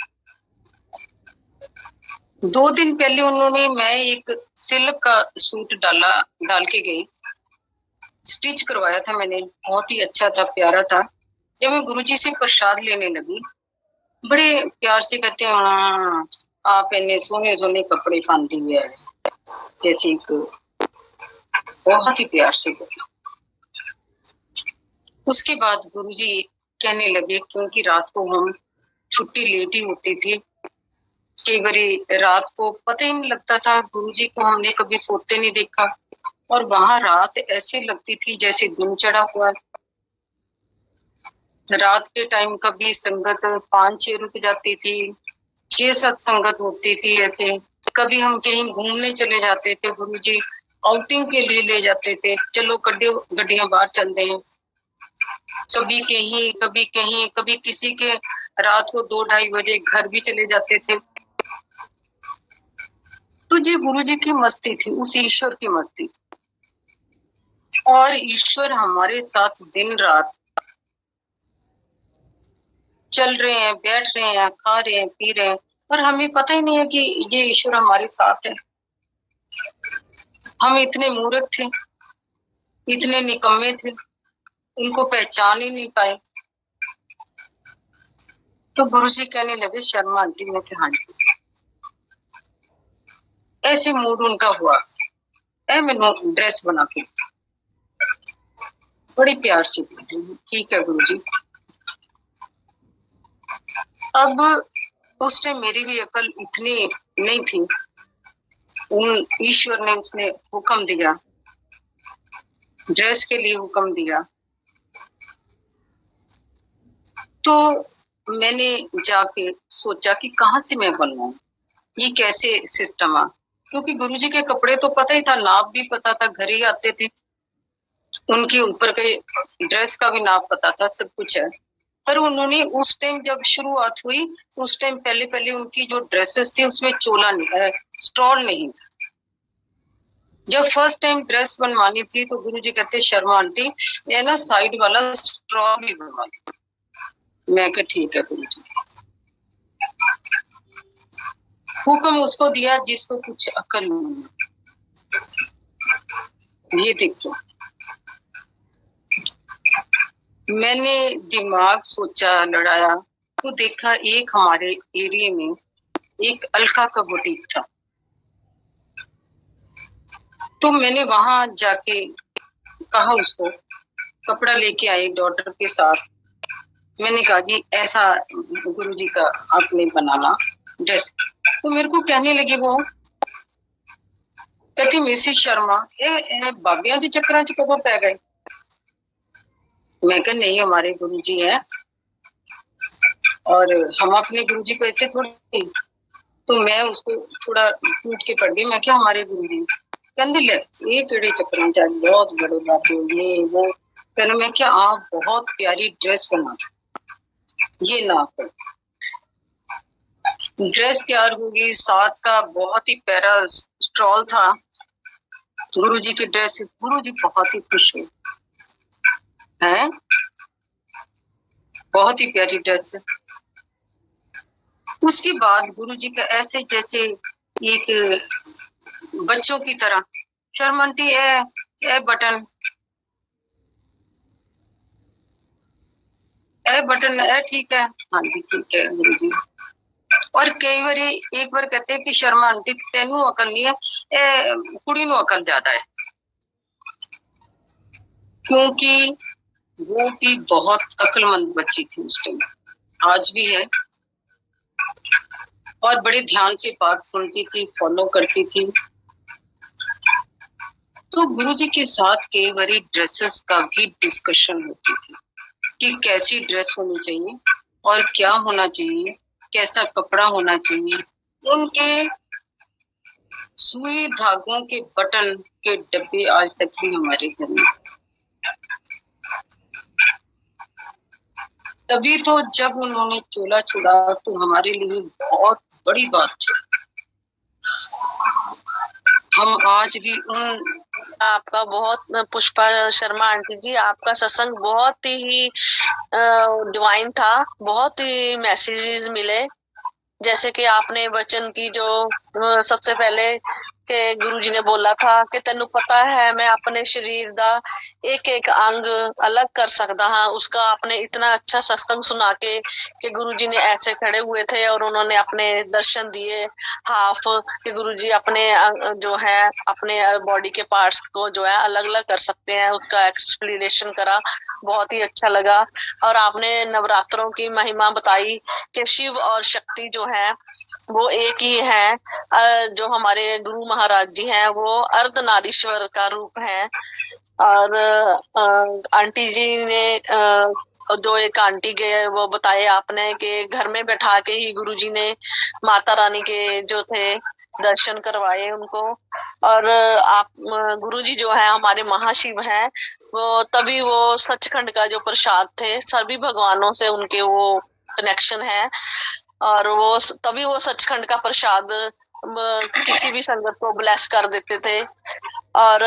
2 दिन पहले उन्होंने, मैं एक सिल्क का सूट डाल के गई, स्टिच करवाया था मैंने, बहुत ही अच्छा था, प्यारा था। जब मैं गुरुजी से प्रसाद लेने लगी, बड़े प्यार से कहते हैं, हाँ आप इन्हें सोने सोने कपड़े पहनती हुए है, जैसे बहुत ही प्यार से बोला। उसके बाद गुरुजी कहने लगे, क्योंकि रात को हम छुट्टी लेट ही होती थी, कई बारी रात को पता ही नहीं लगता था। गुरुजी को हमने कभी सोते नहीं देखा, और वहां रात ऐसे लगती थी जैसे दिन चढ़ा हुआ। रात के टाइम कभी संगत 5-6 रुक जाती थी, 6-7 संगत होती थी ऐसे। कभी हम कहीं घूमने चले जाते थे, गुरुजी आउटिंग के लिए ले जाते थे, चलो गड्डियां बाहर चलते हैं। कभी कहीं कभी कहीं, कभी किसी के रात को 2-2:30 बजे घर भी चले जाते थे। तो ये गुरुजी की मस्ती थी, उस ईश्वर की मस्ती थी। और ईश्वर हमारे साथ दिन रात चल रहे हैं, बैठ रहे हैं, खा रहे हैं, पी रहे हैं, और हमें पता ही नहीं है कि ये ईश्वर हमारे साथ है। हम इतने मूर्ख थे, इतने निकम्मे थे, उनको पहचान ही नहीं पाए। तो गुरुजी कहने लगे, शर्मा आंटी। में हाँ जी। ऐसे मूड उनका हुआ, मैनू ड्रेस बना के, बड़ी प्यार से बोली, ठीक है गुरुजी। अब उस टाइम मेरी भी अकल इतनी नहीं थी, उन ईश्वर ने उसने हुक्म दिया, ड्रेस के लिए हुक्म दिया। तो मैंने जाके सोचा कि कहाँ से मैं बनवाऊं, ये कैसे सिस्टम आ। क्योंकि गुरुजी के कपड़े तो पता ही था, नाप भी पता था, घर ही आते थे, उनके ऊपर के ड्रेस का भी नाप पता था, सब कुछ है। पर उन्होंने उस टाइम जब शुरुआत हुई, उस टाइम पहले पहले उनकी जो ड्रेसेस थी उसमें चोला नहीं, स्टॉल नहीं था। जब फर्स्ट टाइम ड्रेस बनवानी थी तो गुरुजी कहते, शर्मा आंटी ये ना साइड वाला स्ट्रॉ भी बनवा दो। मैं कहा ठीक है गुरुजी। हुक्म उसको दिया जिसको कुछ अकल नहीं। ये देखो, मैंने दिमाग सोचा, लड़ाया, तो देखा एक हमारे एरिया में एक अलका का बुटीक था। तो मैंने वहां जाके कहा उसको, कपड़ा लेके आई डॉटर के साथ। मैंने कहा जी ऐसा गुरुजी का आपने बनाना ड्रेस। तो मेरे को कहने लगे वो, कहती मिसिस शर्मा ये बाबियां के चक्कर च कदों पै गए। मैं कहा नहीं, हमारे गुरु जी है और हम अपने गुरु जी को ऐसे थोड़ी। तो मैं उसको थोड़ा टूट के पड़ गई। मैं क्या हमारे गुरु जी कहते ले ये केड़े चक्कर च बहुत बड़े बाबे ये वो। कहने मैं क्या आप बहुत प्यारी ड्रेस बना, ये ना कर। ड्रेस तैयार होगी, साथ का बहुत ही प्यारा स्टॉल था गुरु जी की ड्रेस। गुरु जी बहुत ही खुश हुए हैं, बहुत ही प्यारी ड्रेस है। उसके बाद गुरु जी का ऐसे जैसे एक बच्चों की तरह, शर्मा आंटी ए बटन ए ठीक है, हाँ जी ठीक है गुरु जी। और कई बार एक बार कहते हैं कि शर्मा आंटी तेनू अकल नहीं है, कुड़ी नू अकल ज्यादा है। क्योंकि वो भी बहुत अक्लमंद बच्ची थी उस टाइम, आज भी है, और बड़े ध्यान से बात सुनती थी, फॉलो करती थी। तो गुरुजी के साथ कई बारी ड्रेसेस का भी डिस्कशन होती थी कि कैसी ड्रेस होनी चाहिए और क्या होना चाहिए, कैसा कपड़ा होना चाहिए। उनके सुई धागों के बटन के डब्बे आज तक भी हमारे घर में। तभी तो जब उन्होंने चोला छोड़ा तो हमारे लिए बहुत बड़ी बात थी। हम आज भी उन आपका बहुत, पुष्पा शर्मा आंटी जी, आपका सत्संग बहुत ही डिवाइन था, बहुत ही मैसेजेस मिले। जैसे कि आपने वचन की जो सबसे पहले के गुरुजी ने बोला था कि तेनू पता है मैं अपने शरीर दा एक एक अंग अलग कर सकता हाँ। उसका आपने इतना अच्छा सत्संग सुना के गुरुजी ने ऐसे खड़े हुए थे और उन्होंने अपने दर्शन दिए हाफ कि गुरुजी अपने जो है अपने बॉडी के पार्ट्स को जो है अलग अलग कर सकते हैं, उसका एक्सप्लेनेशन करा, बहुत ही अच्छा लगा। और आपने नवरात्रों की महिमा बताई कि शिव और शक्ति जो है वो एक ही है। जो हमारे गुरु महाराज जी हैं वो अर्धनारीश्वर का रूप है। और आंटी जी ने जो एक आंटी के वो बताए आपने कि घर में बैठा के ही गुरुजी ने माता रानी के जो थे दर्शन करवाए उनको। और आप गुरुजी जो है हमारे महाशिव हैं, वो तभी वो सचखंड का जो प्रसाद थे, सभी भगवानों से उनके वो कनेक्शन है और वो तभी वो सचखंड का प्रसाद किसी भी संगत को ब्लेस कर देते थे। और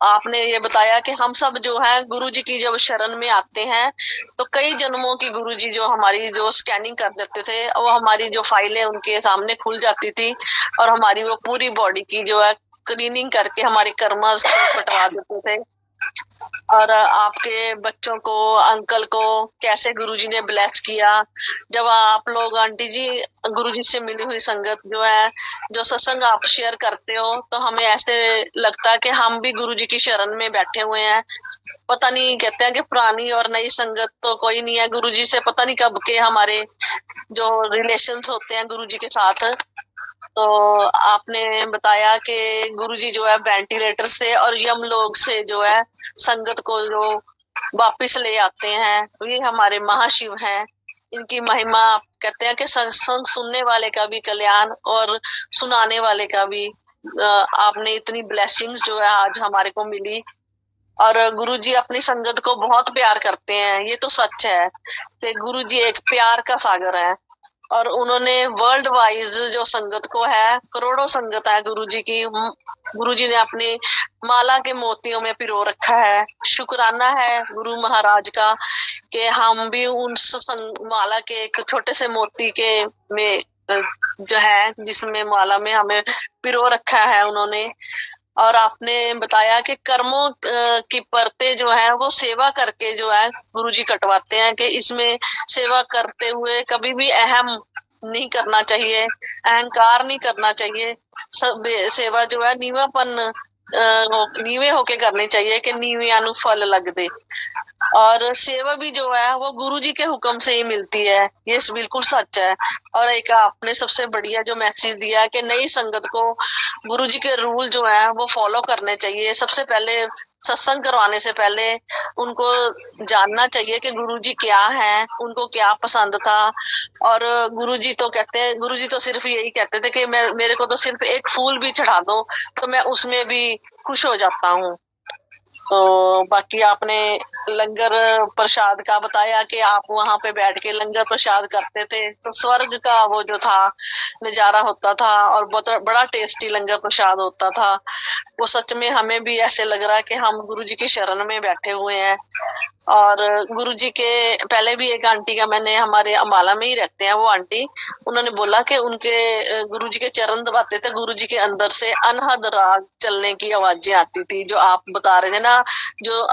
आपने ये बताया कि हम सब जो है गुरुजी की जब शरण में आते हैं तो कई जन्मों की गुरुजी जो हमारी जो स्कैनिंग कर देते थे, वो हमारी जो फाइलें उनके सामने खुल जाती थी और हमारी वो पूरी बॉडी की जो है क्लीनिंग करके हमारे कर्मस को कटवा देते थे। और आपके बच्चों को, अंकल को कैसे गुरुजी ने ब्लेस किया। जब आप लोग आंटी जी गुरुजी से मिली हुई संगत जो है, जो सत्संग आप शेयर करते हो, तो हमें ऐसे लगता है कि हम भी गुरुजी की शरण में बैठे हुए हैं। पता नहीं, कहते हैं कि पुरानी और नई संगत तो कोई नहीं है, गुरुजी से पता नहीं कब के हमारे जो रिलेशंस होते हैं गुरुजी के साथ। तो आपने बताया कि गुरुजी जो है वेंटिलेटर से और यमलोक से जो है संगत को जो वापिस ले आते हैं, ये हमारे महाशिव हैं। इनकी महिमा कहते हैं कि सत्संग सुनने वाले का भी कल्याण और सुनाने वाले का भी। आपने इतनी ब्लेसिंग्स जो है आज हमारे को मिली। और गुरुजी अपनी संगत को बहुत प्यार करते हैं, ये तो सच है कि गुरुजी एक प्यार का सागर है। और उन्होंने वर्ल्ड वाइज जो संगत को है, करोड़ों संगत है गुरुजी की, गुरुजी ने अपनी माला के मोतियों में पिरो रखा है। शुक्राना है गुरु महाराज का कि हम भी उन माला के एक छोटे से मोती के में जो है जिसमें माला में हमें पिरो रखा है उन्होंने। और आपने बताया कि कर्मों की परतें जो है वो सेवा करके जो है गुरुजी कटवाते हैं कि इसमें सेवा करते हुए कभी भी अहम नहीं करना चाहिए, अहंकार नहीं करना चाहिए। सब सेवा जो है नीवापन नीवे होके करने चाहिए कि नीवियां नु फल लग दे। और सेवा भी जो है वो गुरु जी के हुक्म से ही मिलती है, ये बिल्कुल सच है। और एक आपने सबसे बढ़िया जो मैसेज दिया कि नई संगत को गुरु जी के रूल जो है वो फॉलो करने चाहिए। सबसे पहले सत्संग करवाने से पहले उनको जानना चाहिए कि गुरुजी क्या है, उनको क्या पसंद था। और गुरुजी तो कहते हैं, गुरुजी तो सिर्फ यही कहते थे कि मैं मेरे को तो सिर्फ एक फूल भी चढ़ा दो तो मैं उसमें भी खुश हो जाता हूँ। तो बाकी आपने लंगर प्रसाद का बताया कि आप वहां पे बैठ के लंगर प्रसाद करते थे, तो स्वर्ग का वो जो था नजारा होता था और बहुत बड़ा टेस्टी लंगर प्रसाद होता था। वो सच में हमें भी ऐसे लग रहा है कि हम गुरुजी की शरण में बैठे हुए हैं। और गुरुजी के पहले भी एक आंटी का, मैंने हमारे अम्बाला में ही रहते हैं वो आंटी, उन्होंने बोला कि उनके गुरुजी के चरण दबाते थे, गुरुजी के अंदर से अनहद राग चलने की आवाजें आती थी, जो आप बता रहे थे ना, जो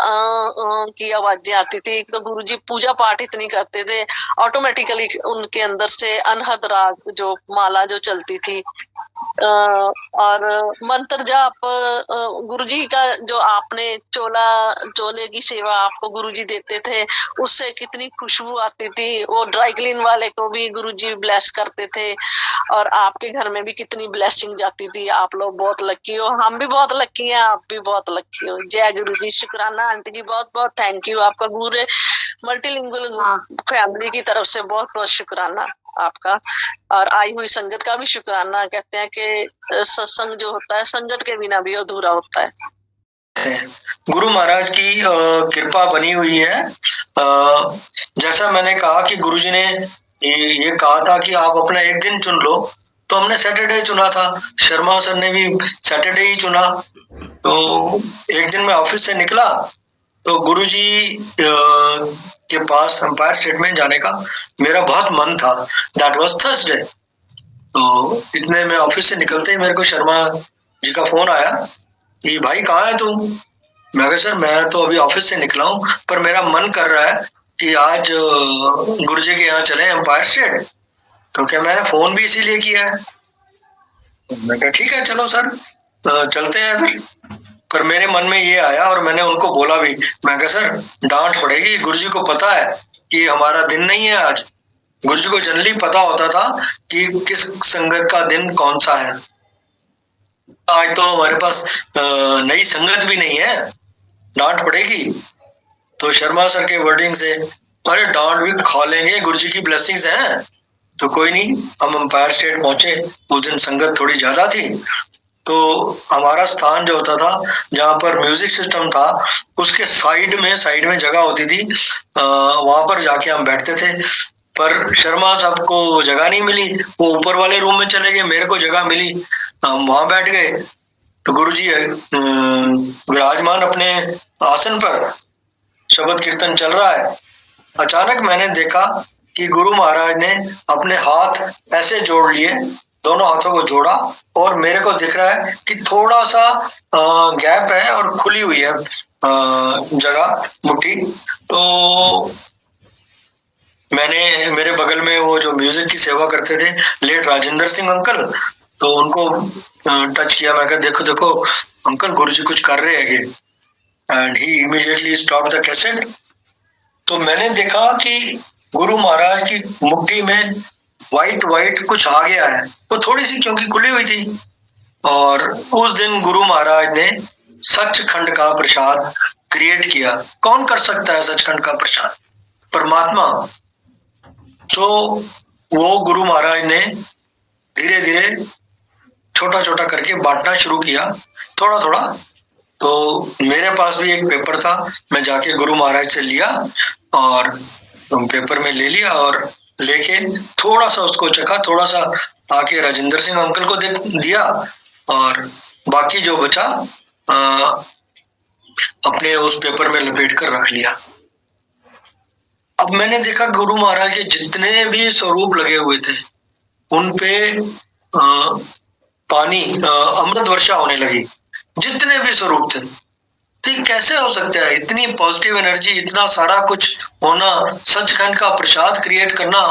की आवाजें आती थी। तो गुरुजी पूजा पाठ इतनी करते थे, ऑटोमेटिकली उनके अंदर से अनहद राग जो माला जो चलती थी। और मंत्र जाप गुरुजी का जो आपने चोले की सेवा आपको गुरुजी देते थे, उससे कितनी खुशबू आती थी। वो ड्राई क्लीन वाले को भी गुरुजी ब्लेस करते थे और आपके घर में भी कितनी ब्लेसिंग जाती थी। आप लोग बहुत लकी हो, हम भी बहुत लकी हैं, आप भी बहुत लकी हो। जय गुरुजी। शुक्राना आंटी जी, बहुत बहुत थैंक यू आपका, पूरे मल्टीलिंगुअल फैमिली की तरफ से बहुत बहुत शुक्राना आपका। और आई हुई संगत का भी शुक्राना। कहते हैं कि सत्संग जो होता है संगत के बिना भी अधूरा होता है। गुरु महाराज की कृपा बनी हुई है। जैसा मैंने कहा कि गुरुजी ने ये कहा था कि आप अपना एक दिन चुन लो, तो हमने सैटरडे चुना था, शर्मा सर ने भी सैटरडे ही चुना। तो एक दिन मैं ऑफिस से निकला तो गुरुजी के पास एम्पायर स्टेट में जाने का मेरा बहुत मन था। That was Thursday. तो इतने में ऑफिस से निकलते ही मेरे को शर्मा जी का फोन आया कि भाई कहाँ है तुम? मैं कहा सर मैं तो अभी ऑफिस से निकला हूँ, पर मेरा मन कर रहा है कि आज गुरुजी के यहाँ चले एम्पायर स्टेट। तो क्या मैंने फोन भी इसीलिए किया है। मैं कहा ठीक है चलो सर चलते हैं फिर। पर मेरे मन में ये आया और मैंने उनको बोला भी, मैं कहा सर डांट पड़ेगी, गुरुजी को पता है कि हमारा दिन नहीं है आज। गुरुजी को जनरली पता होता था कि किस संगत का दिन कौन सा है। आज तो हमारे पास नई संगत भी नहीं है, डांट पड़ेगी। तो शर्मा सर के वर्डिंग से अरे डांट भी खा लेंगे, गुरुजी की ब्लेसिंग्स हैं। तो कोई नहीं, हम एम्पायर स्टेट पहुंचे। उस दिन संगत थोड़ी ज्यादा थी, तो हमारा स्थान जो होता था जहाँ पर म्यूजिक सिस्टम था उसके साइड में जगह होती थी, वहां पर जाके हम बैठते थे। पर शर्मा साहब को जगह नहीं मिली, वो ऊपर वाले रूम में चले गए, मेरे को जगह मिली, हम वहां बैठ गए। तो गुरुजी विराजमान अपने आसन पर, शब्द कीर्तन चल रहा है। अचानक मैंने देखा कि गुरु महाराज ने अपने हाथ ऐसे जोड़ लिए, दोनों हाथों को जोड़ा और मेरे को दिख रहा है कि थोड़ा सा गैप है और खुली हुई है जगह मुट्ठी। तो मैंने, मेरे बगल में वो जो म्यूजिक की सेवा करते थे लेट राजेंद्र सिंह अंकल, तो उनको टच किया। मैं कहा देखो देखो अंकल गुरुजी कुछ कर रहे हैं। And he immediately stop the cassette. तो मैंने देखा कि गुरु महाराज की मुट्ठी में वाइट कुछ आ गया है, वो थोड़ी सी क्योंकि खुली हुई थी। और उस दिन गुरु महाराज ने सचखंड का प्रसाद क्रिएट किया। कौन कर सकता है सचखंड का प्रसाद? परमात्मा। तो वो गुरु महाराज ने धीरे धीरे छोटा छोटा करके बांटना शुरू किया, थोड़ा थोड़ा। तो मेरे पास भी एक पेपर था, मैं जाके गुरु महाराज से लिया और पेपर में ले लिया और लेके थोड़ा सा उसको चखा, थोड़ा सा आके राजेंद्र सिंह अंकल को दिया और बाकी जो बचा अपने उस पेपर में लपेट कर रख लिया। अब मैंने देखा गुरु महाराज के जितने भी स्वरूप लगे हुए थे उन पे पानी अमृत वर्षा होने लगी, जितने भी स्वरूप थे। तो ये कैसे हो सकता है? इतनी पॉजिटिव एनर्जी, इतना सारा कुछ होना, सचखंड का प्रसाद क्रिएट करना,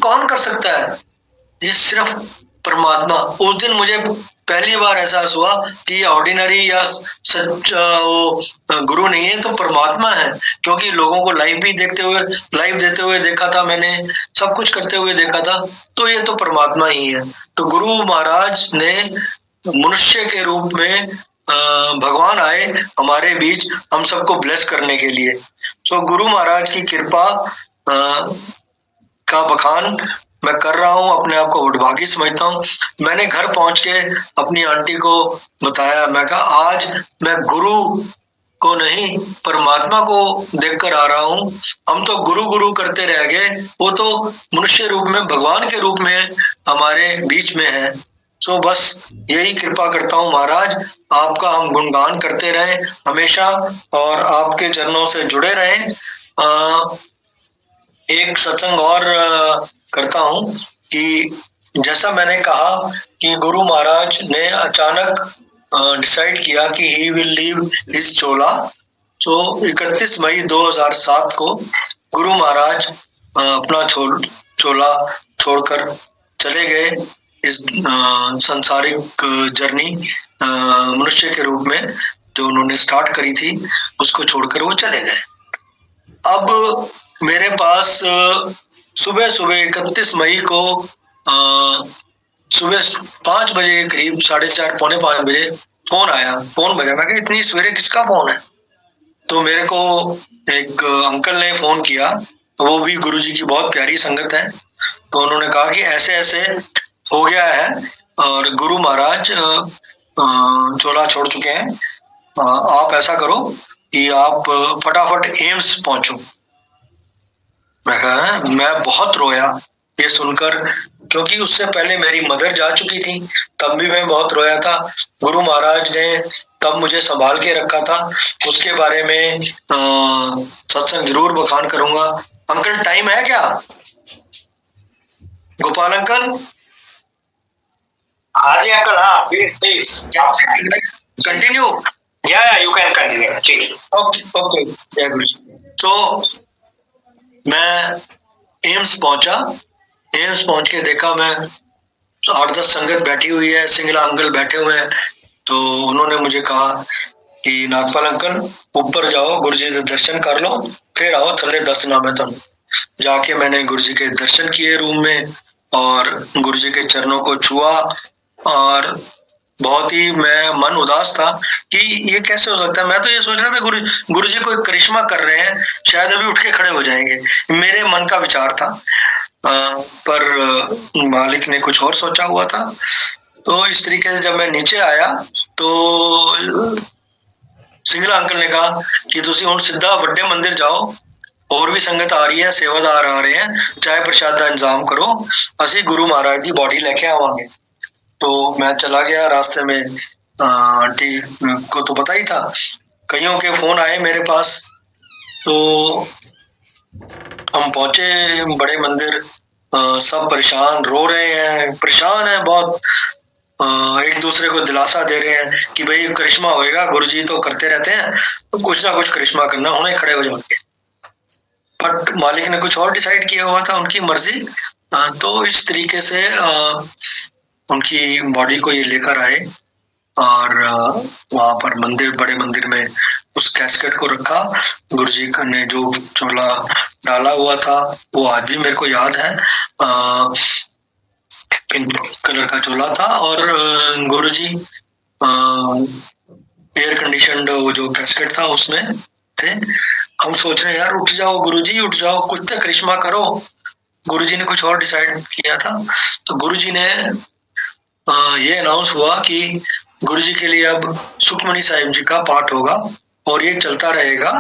कौन कर सकता है? ये सिर्फ परमात्मा, उस दिन मुझे पहली बार एहसास हुआ कि ये ऑर्डिनरी या सच्चा वो गुरु नहीं है तो परमात्मा है, क्योंकि लोगों को लाइव देते हुए देखा था मैंने, सब कुछ करते हुए देखा था, तो ये तो परमात्मा ही है। तो गुरु महाराज ने मनुष्य के रूप में भगवान आए हमारे बीच हम सबको ब्लेस करने के लिए। सो गुरु महाराज की कृपा का बखान मैं कर रहा हूँ, अपने आप को भागी समझता हूँ। मैंने घर पहुंच के अपनी आंटी को बताया, मैं कहा आज मैं गुरु को नहीं परमात्मा को देखकर आ रहा हूँ। हम तो गुरु गुरु करते रह गए, वो तो मनुष्य रूप में भगवान के रूप में हमारे बीच में है। सो बस यही कृपा करता हूँ महाराज, आपका हम गुणगान करते रहें हमेशा और आपके चरणों से जुड़े रहें। एक सत्संग और करता हूँ कि जैसा मैंने कहा कि गुरु महाराज ने अचानक डिसाइड किया कि ही विल लीव हिज चोला। सो 31 मई 2007 को गुरु महाराज अपना चोला छोड़कर चले गए। इस संसारिक जर्नी मनुष्य के रूप में जो उन्होंने स्टार्ट करी थी उसको छोड़कर वो चले गए। अब मेरे पास सुबह 31 मई को सुबह 5 बजे करीब 4:30 पौने 5 बजे फोन आया, फोन बजा। मैं कहा इतनी सवेरे किसका फोन है? तो मेरे को एक अंकल ने फोन किया, वो भी गुरुजी की बहुत प्यारी संगत है। तो उन्होंने कहा कि ऐसे ऐसे हो गया है और गुरु महाराज चोला छोड़ चुके हैं, आप ऐसा करो कि आप फटाफट एम्स पहुंचो। मैं बहुत रोया ये सुनकर, क्योंकि उससे पहले मेरी मदर जा चुकी थी, तब भी मैं बहुत रोया था। गुरु महाराज ने तब मुझे संभाल के रखा था, उसके बारे में सत्संग जरूर बखान करूंगा। अंकल टाइम है क्या? गोपाल अंकल? हाँ जी अंकल, हाँ प्लीज कंटिन्यू। या यू कैन कंटिन्यू। ठीक, ओके ओके, जय गुरु जी। तो मैं एम्स पहुंचा, एम्स पहुंच के देखा मैं 8-10 संगत बैठी हुई है, सिंगला अंकल बैठे हुए हैं। तो उन्होंने मुझे कहा कि नागपाल अंकल ऊपर जाओ, गुरु जी से दर्शन कर लो, फिर आओ थले दसना में। तुम जाके मैंने गुरु जी के दर्शन किए रूम में और गुरु जी के चरणों को छुआ और बहुत ही मैं मन उदास था कि ये कैसे हो सकता है। मैं तो ये सोच रहा था गुरु जी कोई करिश्मा कर रहे हैं, शायद अभी उठ के खड़े हो जाएंगे, मेरे मन का विचार था। पर मालिक ने कुछ और सोचा हुआ था। तो इस तरीके से जब मैं नीचे आया तो सिंगला अंकल ने कहा कि तुसी हुण सीधा बड़े मंदिर जाओ, और भी संगत आ रही है, सेवादार आ रहे हैं, चाय प्रसाद का इंतजाम करो, असी गुरु महाराज की बॉडी लेके आवांगे। तो मैं चला गया। रास्ते में आंटी को तो पता ही था, कईयों के फोन आए मेरे पास। तो हम पहुंचे बड़े मंदिर, सब परेशान, रो रहे हैं, परेशान हैं बहुत, एक दूसरे को दिलासा दे रहे हैं कि भाई करिश्मा होएगा, गुरुजी तो करते रहते हैं, तो कुछ ना कुछ करिश्मा करना, उन्हें खड़े हो जाएंगे। बट मालिक ने कुछ और डिसाइड किया हुआ था, उनकी मर्जी। तो इस तरीके से उनकी बॉडी को ये लेकर आए और वहां पर मंदिर, बड़े मंदिर में उस कैस्केट को रखा। गुरुजी ने जो चोला डाला हुआ था वो आज भी मेरे को याद है, पिंक कलर का चोला था और गुरुजी एयर कंडीशनड वो जो कैस्केट था उसमें थे। हम सोच रहे हैं यार उठ जाओ गुरुजी, उठ जाओ, कुछ तो करिश्मा करो। गुरुजी ने कुछ और डिसाइड किया था। तो गुरुजी ने ये अनाउंस हुआ कि गुरुजी के लिए अब सुखमनी साहिब जी का पाठ होगा और ये चलता रहेगा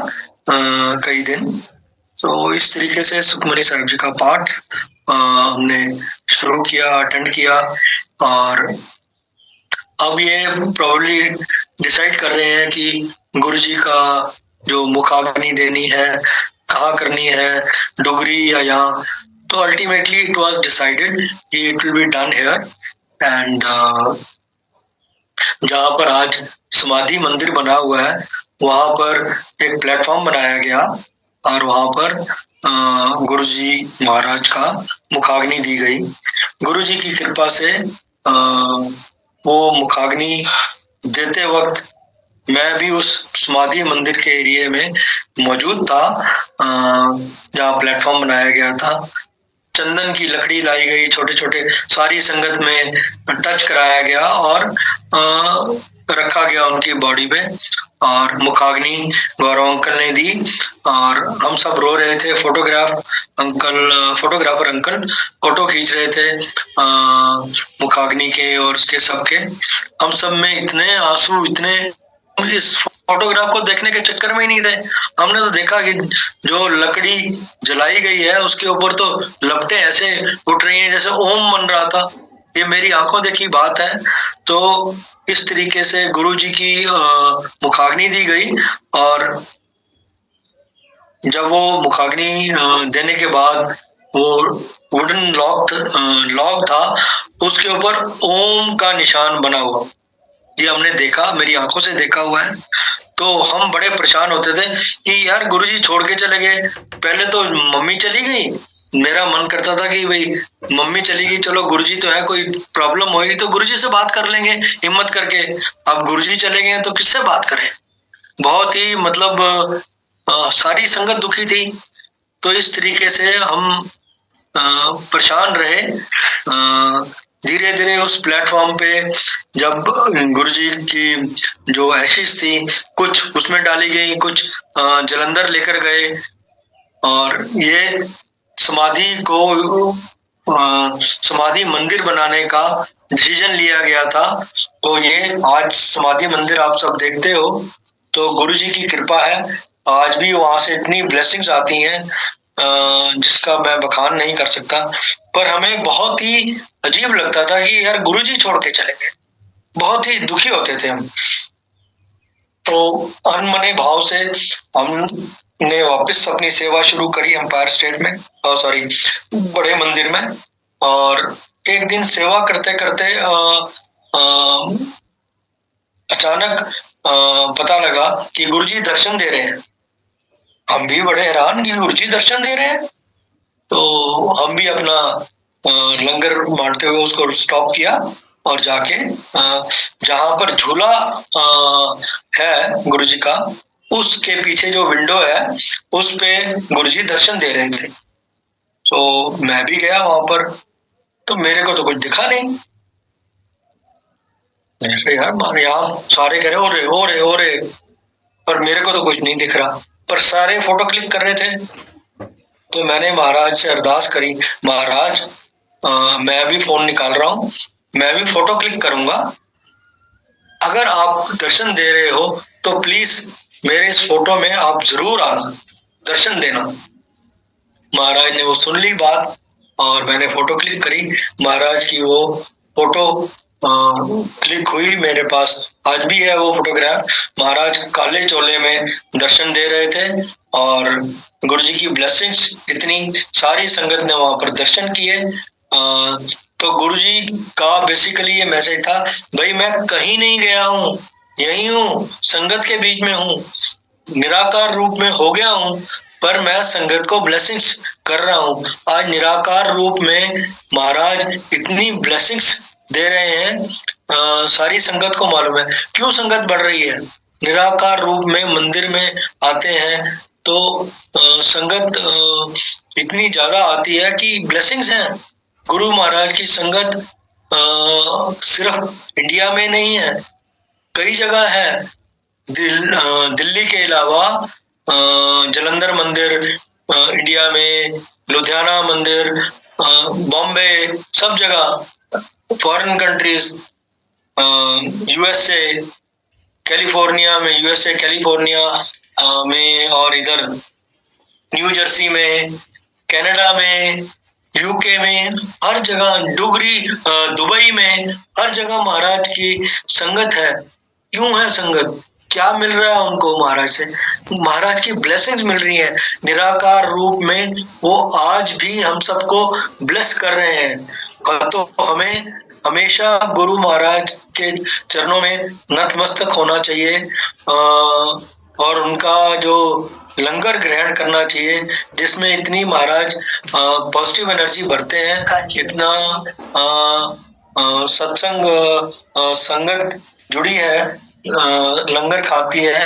कई दिन। तो इस तरीके से सुखमनी साहिब जी का पाठ हमने शुरू किया, अटेंड किया और अब ये प्रोबेबली डिसाइड कर रहे हैं कि गुरुजी का जो मुखाग्नि देनी है कहाँ करनी है, डोगरी या यहाँ। तो अल्टीमेटली इट वाज डिसाइडेड कि it will be done here and जहाँ पर आज समाधि मंदिर बना हुआ है वहां पर एक प्लेटफॉर्म बनाया गया और वहां पर गुरुजी महाराज का मुखाग्नि दी गई। गुरुजी की कृपा से वो मुखाग्नि देते वक्त मैं भी उस समाधि मंदिर के एरिया में मौजूद था, जहाँ प्लेटफॉर्म बनाया गया था। चंदन की लकड़ी लाई गई, छोटे छोटे सारी संगत में टच कराया गया और रखा गया उनकी बॉडी पे, और मुखाग्नि गौरव अंकल ने दी और हम सब रो रहे थे। फोटोग्राफर अंकल फोटो खींच रहे थे मुखाग्नि के और उसके सबके। हम सब में इतने आंसू, इतने, इस फोटोग्राफ को देखने के चक्कर में ही नहीं थे। हमने तो देखा कि जो लकड़ी जलाई गई है उसके ऊपर तो लपटें ऐसे उठ रही हैं जैसे ओम बन रहा था। ये मेरी आंखों देखी बात है। तो इस तरीके से गुरु जी की मुखाग्नि दी गई, और जब वो मुखाग्नि देने के बाद वो वुडन लॉग था, उसके ऊपर ओम का निशान बना हुआ, ये हमने देखा, मेरी आंखों से देखा हुआ है। तो हम बड़े परेशान होते थे कि यार गुरुजी छोड़ के चले गए। पहले तो मम्मी चली गई, मेरा मन करता था कि भाई मम्मी चली गई, चलो गुरुजी तो है, कोई प्रॉब्लम होगी तो गुरुजी से बात कर लेंगे हिम्मत करके। अब गुरुजी चले गए तो किससे बात करें। बहुत ही मतलब सारी संगत दुखी थी। तो इस तरीके से हम परेशान रहे। धीरे धीरे उस प्लेटफॉर्म पे जब गुरुजी की जो एशिस थी कुछ उसमें डाली गई, कुछ जलंधर लेकर गए, और ये समाधि मंदिर बनाने का डिसीजन लिया गया था। तो ये आज समाधि मंदिर आप सब देखते हो, तो गुरुजी की कृपा है। आज भी वहां से इतनी ब्लेसिंग्स आती हैं जिसका मैं बखान नहीं कर सकता। पर हमें बहुत ही अजीब लगता था कि यार गुरुजी छोड़ के चले गए, बहुत ही दुखी होते थे हम। तो अनमने भाव से हमने वापस अपनी सेवा शुरू करी एम्पायर स्टेट में, सॉरी बड़े मंदिर में। और एक दिन सेवा करते करते अचानक पता लगा कि गुरुजी दर्शन दे रहे हैं। हम भी बड़े हैरान कि गुरुजी दर्शन दे रहे हैं। तो हम भी अपना लंगर बांटते हुए उसको स्टॉप किया और जाके जहां पर झूला है गुरुजी का, उसके पीछे जो विंडो है उस पे गुरुजी दर्शन दे रहे थे। तो मैं भी गया वहां पर, तो मेरे को तो कुछ दिखा नहीं। यार यहाँ सारे कह रहे हो रहे, पर मेरे को तो कुछ नहीं दिख रहा, पर सारे फोटो क्लिक कर रहे थे। तो मैंने महाराज से अरदास करी, महाराज मैं भी फोन निकाल रहा हूँ, मैं भी फोटो क्लिक करूंगा, अगर आप दर्शन दे रहे हो तो प्लीज मेरे इस फोटो में आप जरूर आना, दर्शन देना। महाराज ने वो सुन ली बात और मैंने फोटो क्लिक करी। महाराज की वो फोटो क्लिक हुई, मेरे पास आज भी है वो फोटोग्राफ। महाराज काले चोले में दर्शन दे रहे थे और गुरुजी की ब्लेसिंग्स, इतनी सारी संगत ने वहां पर दर्शन किए। तो गुरुजी का बेसिकली ये मैसेज था, भाई मैं कहीं नहीं गया हूँ, यही हूँ, संगत के बीच में हूँ, निराकार रूप में हो गया हूँ, पर मैं संगत को ब्लेसिंग्स कर रहा हूँ। आज निराकार रूप में महाराज इतनी ब्लेसिंग्स दे रहे हैं। सारी संगत को मालूम है क्यों संगत बढ़ रही है। निराकार रूप में मंदिर में आते हैं तो संगत इतनी ज्यादा आती है कि ब्लेसिंग्स हैं। गुरु महाराज की संगत सिर्फ इंडिया में नहीं है, कई जगह है। दिल्ली के अलावा जलंधर मंदिर इंडिया में, लुधियाना मंदिर, बॉम्बे, सब जगह, फॉरेन कंट्रीज, यूएसए कैलिफोर्निया में, यूएसए कैलिफोर्निया में, और इधर न्यू जर्सी में, कनाडा में, यूके में, हर जगह, दुबई में, हर जगह महाराज की संगत है। क्यों है संगत? क्या मिल रहा है उनको महाराज से? महाराज की ब्लेसिंग्स मिल रही है निराकार रूप में। वो आज भी हम सबको ब्लेस कर रहे हैं। तो हमें हमेशा गुरु महाराज के चरणों में नतमस्तक होना चाहिए और उनका जो लंगर ग्रहण करना चाहिए, जिसमें इतनी महाराज पॉजिटिव एनर्जी भरते हैं, इतना सत्संग संगत जुड़ी है, लंगर खाती है,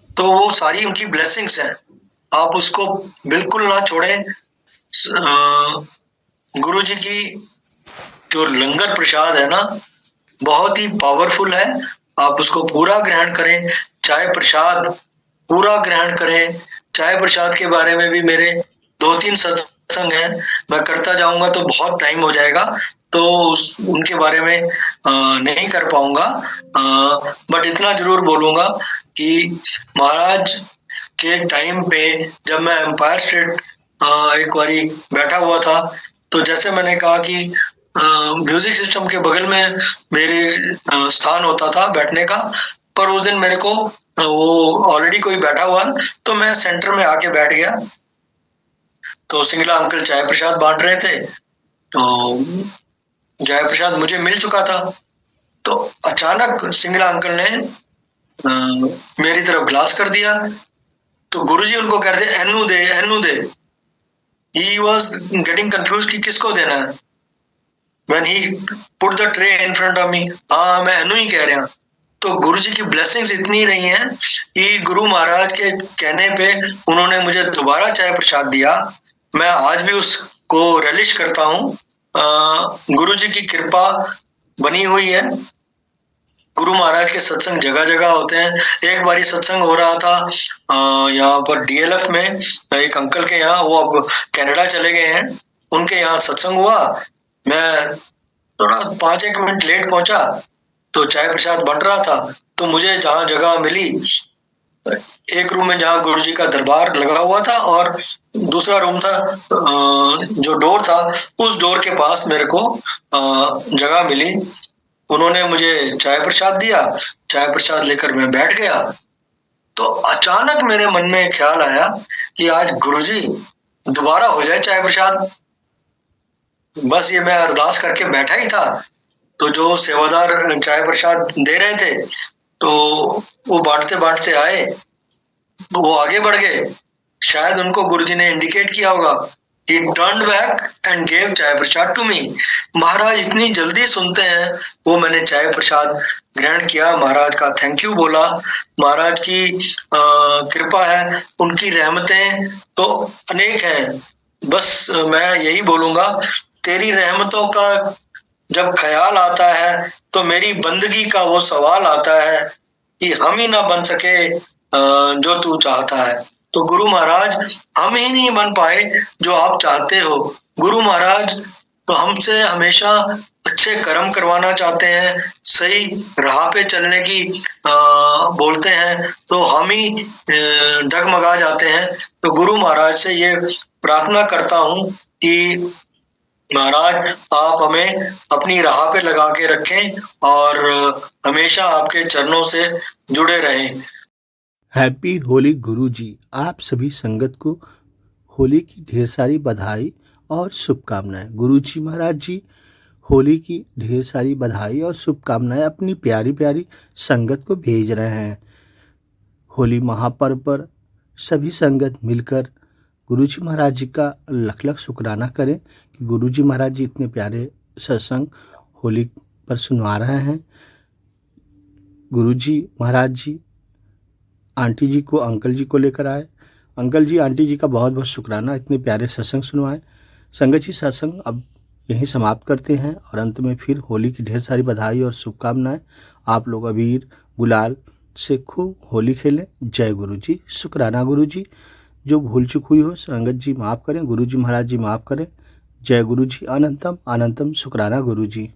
तो वो सारी उनकी ब्लेसिंग्स हैं। आप उसको बिल्कुल ना छोड़ें। गुरु जी की जो लंगर प्रसाद है ना, बहुत ही पावरफुल है। आप उसको पूरा ग्रहण करें, चाय प्रसाद पूरा ग्रहण करें। चाय प्रसाद के बारे में भी मेरे 2-3 सत्संग हैं, मैं करता जाऊंगा तो बहुत टाइम हो जाएगा, तो उनके बारे में नहीं कर पाऊंगा। बट इतना जरूर बोलूंगा कि महाराज के टाइम पे जब मैं एम्पायर स्टेट एक बारी बैठा हुआ था, तो जैसे मैंने कहा कि म्यूजिक सिस्टम के बगल में मेरे स्थान होता था बैठने का, पर उस दिन मेरे को वो ऑलरेडी कोई बैठा हुआ, तो मैं सेंटर में आके बैठ गया। तो सिंगला अंकल चाय प्रसाद बांट रहे थे, तो चाय प्रसाद मुझे मिल चुका था। तो अचानक सिंगला अंकल ने मेरी तरफ ग्लास कर दिया, तो गुरुजी उनको कह रहे थे Inu they, Inu they. He was getting confused कि किसको देना है। When he put the tray in front of me, हाँ मैं एनू ही कह रहा हूँ। तो गुरुजी की ब्लेसिंग्स इतनी रही हैं कि गुरु महाराज के कहने पे उन्होंने मुझे दोबारा चाय प्रसाद दिया। मैं आज भी उसको रिलिश करता हूँ। गुरुजी की कृपा बनी हुई है। गुरु महाराज के सत्संग जगह जगह होते हैं। एक बारी सत्संग हो रहा था यहाँ पर DLF में, एक अंकल के यहाँ, वो अब कनाडा चले गए हैं, उनके यहाँ सत्संग हुआ। मैं थोड़ा 5-1 मिनट लेट पहुंचा, तो चाय प्रसाद बन रहा था, तो मुझे जहाँ जगह मिली, एक रूम में जहाँ गुरुजी का दरबार लगा हुआ था और दूसरा रूम था, जो डोर था उस डोर के पास मेरे को जगह मिली। उन्होंने मुझे चाय प्रसाद दिया, चाय प्रसाद लेकर मैं बैठ गया। तो अचानक मेरे मन में ख्याल आया कि आज गुरुजी दोबारा हो जाए चाय प्रसाद। बस ये मैं अरदास करके बैठा ही था, तो जो सेवादार चाय प्रसाद दे रहे थे, तो वो बांटते बांटते आए, तो वो आगे बढ़ गए। शायद उनको गुरुजी ने इंडिकेट किया होगा। He turned back and gave चाय प्रसाद to me। महाराज इतनी जल्दी सुनते हैं। वो मैंने चाय प्रसाद ग्रहण किया, महाराज का थैंक यू बोला। महाराज की कृपा है, उनकी रहमतें तो अनेक हैं। बस मैं यही बोलूंगा, तेरी रहमतों का जब ख्याल आता है तो मेरी बंदगी का वो सवाल आता है कि हम ही ना बन सके जो तू चाहता है। तो गुरु महाराज हम ही नहीं बन पाए जो आप चाहते हो। गुरु महाराज तो हमसे हमेशा अच्छे कर्म करवाना चाहते हैं, सही राह पे चलने की बोलते हैं, तो हम ही डगमगा जाते हैं। तो गुरु महाराज से ये प्रार्थना करता हूँ कि महाराज आप हमें अपनी राह पे लगा के रखें और हमेशा आपके चरणों से जुड़े रहें। हैप्पी होली गुरुजी। आप सभी संगत को होली की ढेर सारी बधाई और शुभकामनाएं। गुरुजी महाराज जी होली की ढेर सारी बधाई और शुभकामनाएं अपनी प्यारी प्यारी संगत को भेज रहे हैं। होली महापर्व पर सभी संगत मिलकर गुरुजी महाराज जी का लख लख शुक्राना करें कि गुरुजी महाराज जी इतने प्यारे सत्संग होली पर सुनवा रहे हैं। गुरुजी महाराज जी आंटी जी को, अंकल जी को लेकर आए। अंकल जी आंटी जी का बहुत बहुत शुक्राना, इतने प्यारे सत्संग सुनवाए। संगत जी सत्संग अब यहीं समाप्त करते हैं और अंत में फिर होली की ढेर सारी बधाई और शुभकामनाएं। आप लोग अबीर गुलाल से खूब होली खेलें। जय गुरु जी। शुक्राना गुरु जी। जो भूल चूक हुई हो संगत जी माफ़ करें, गुरु जी महाराज जी माफ़ करें। जय गुरु जी। अनंतम अनंतम शुक्राना गुरु जी।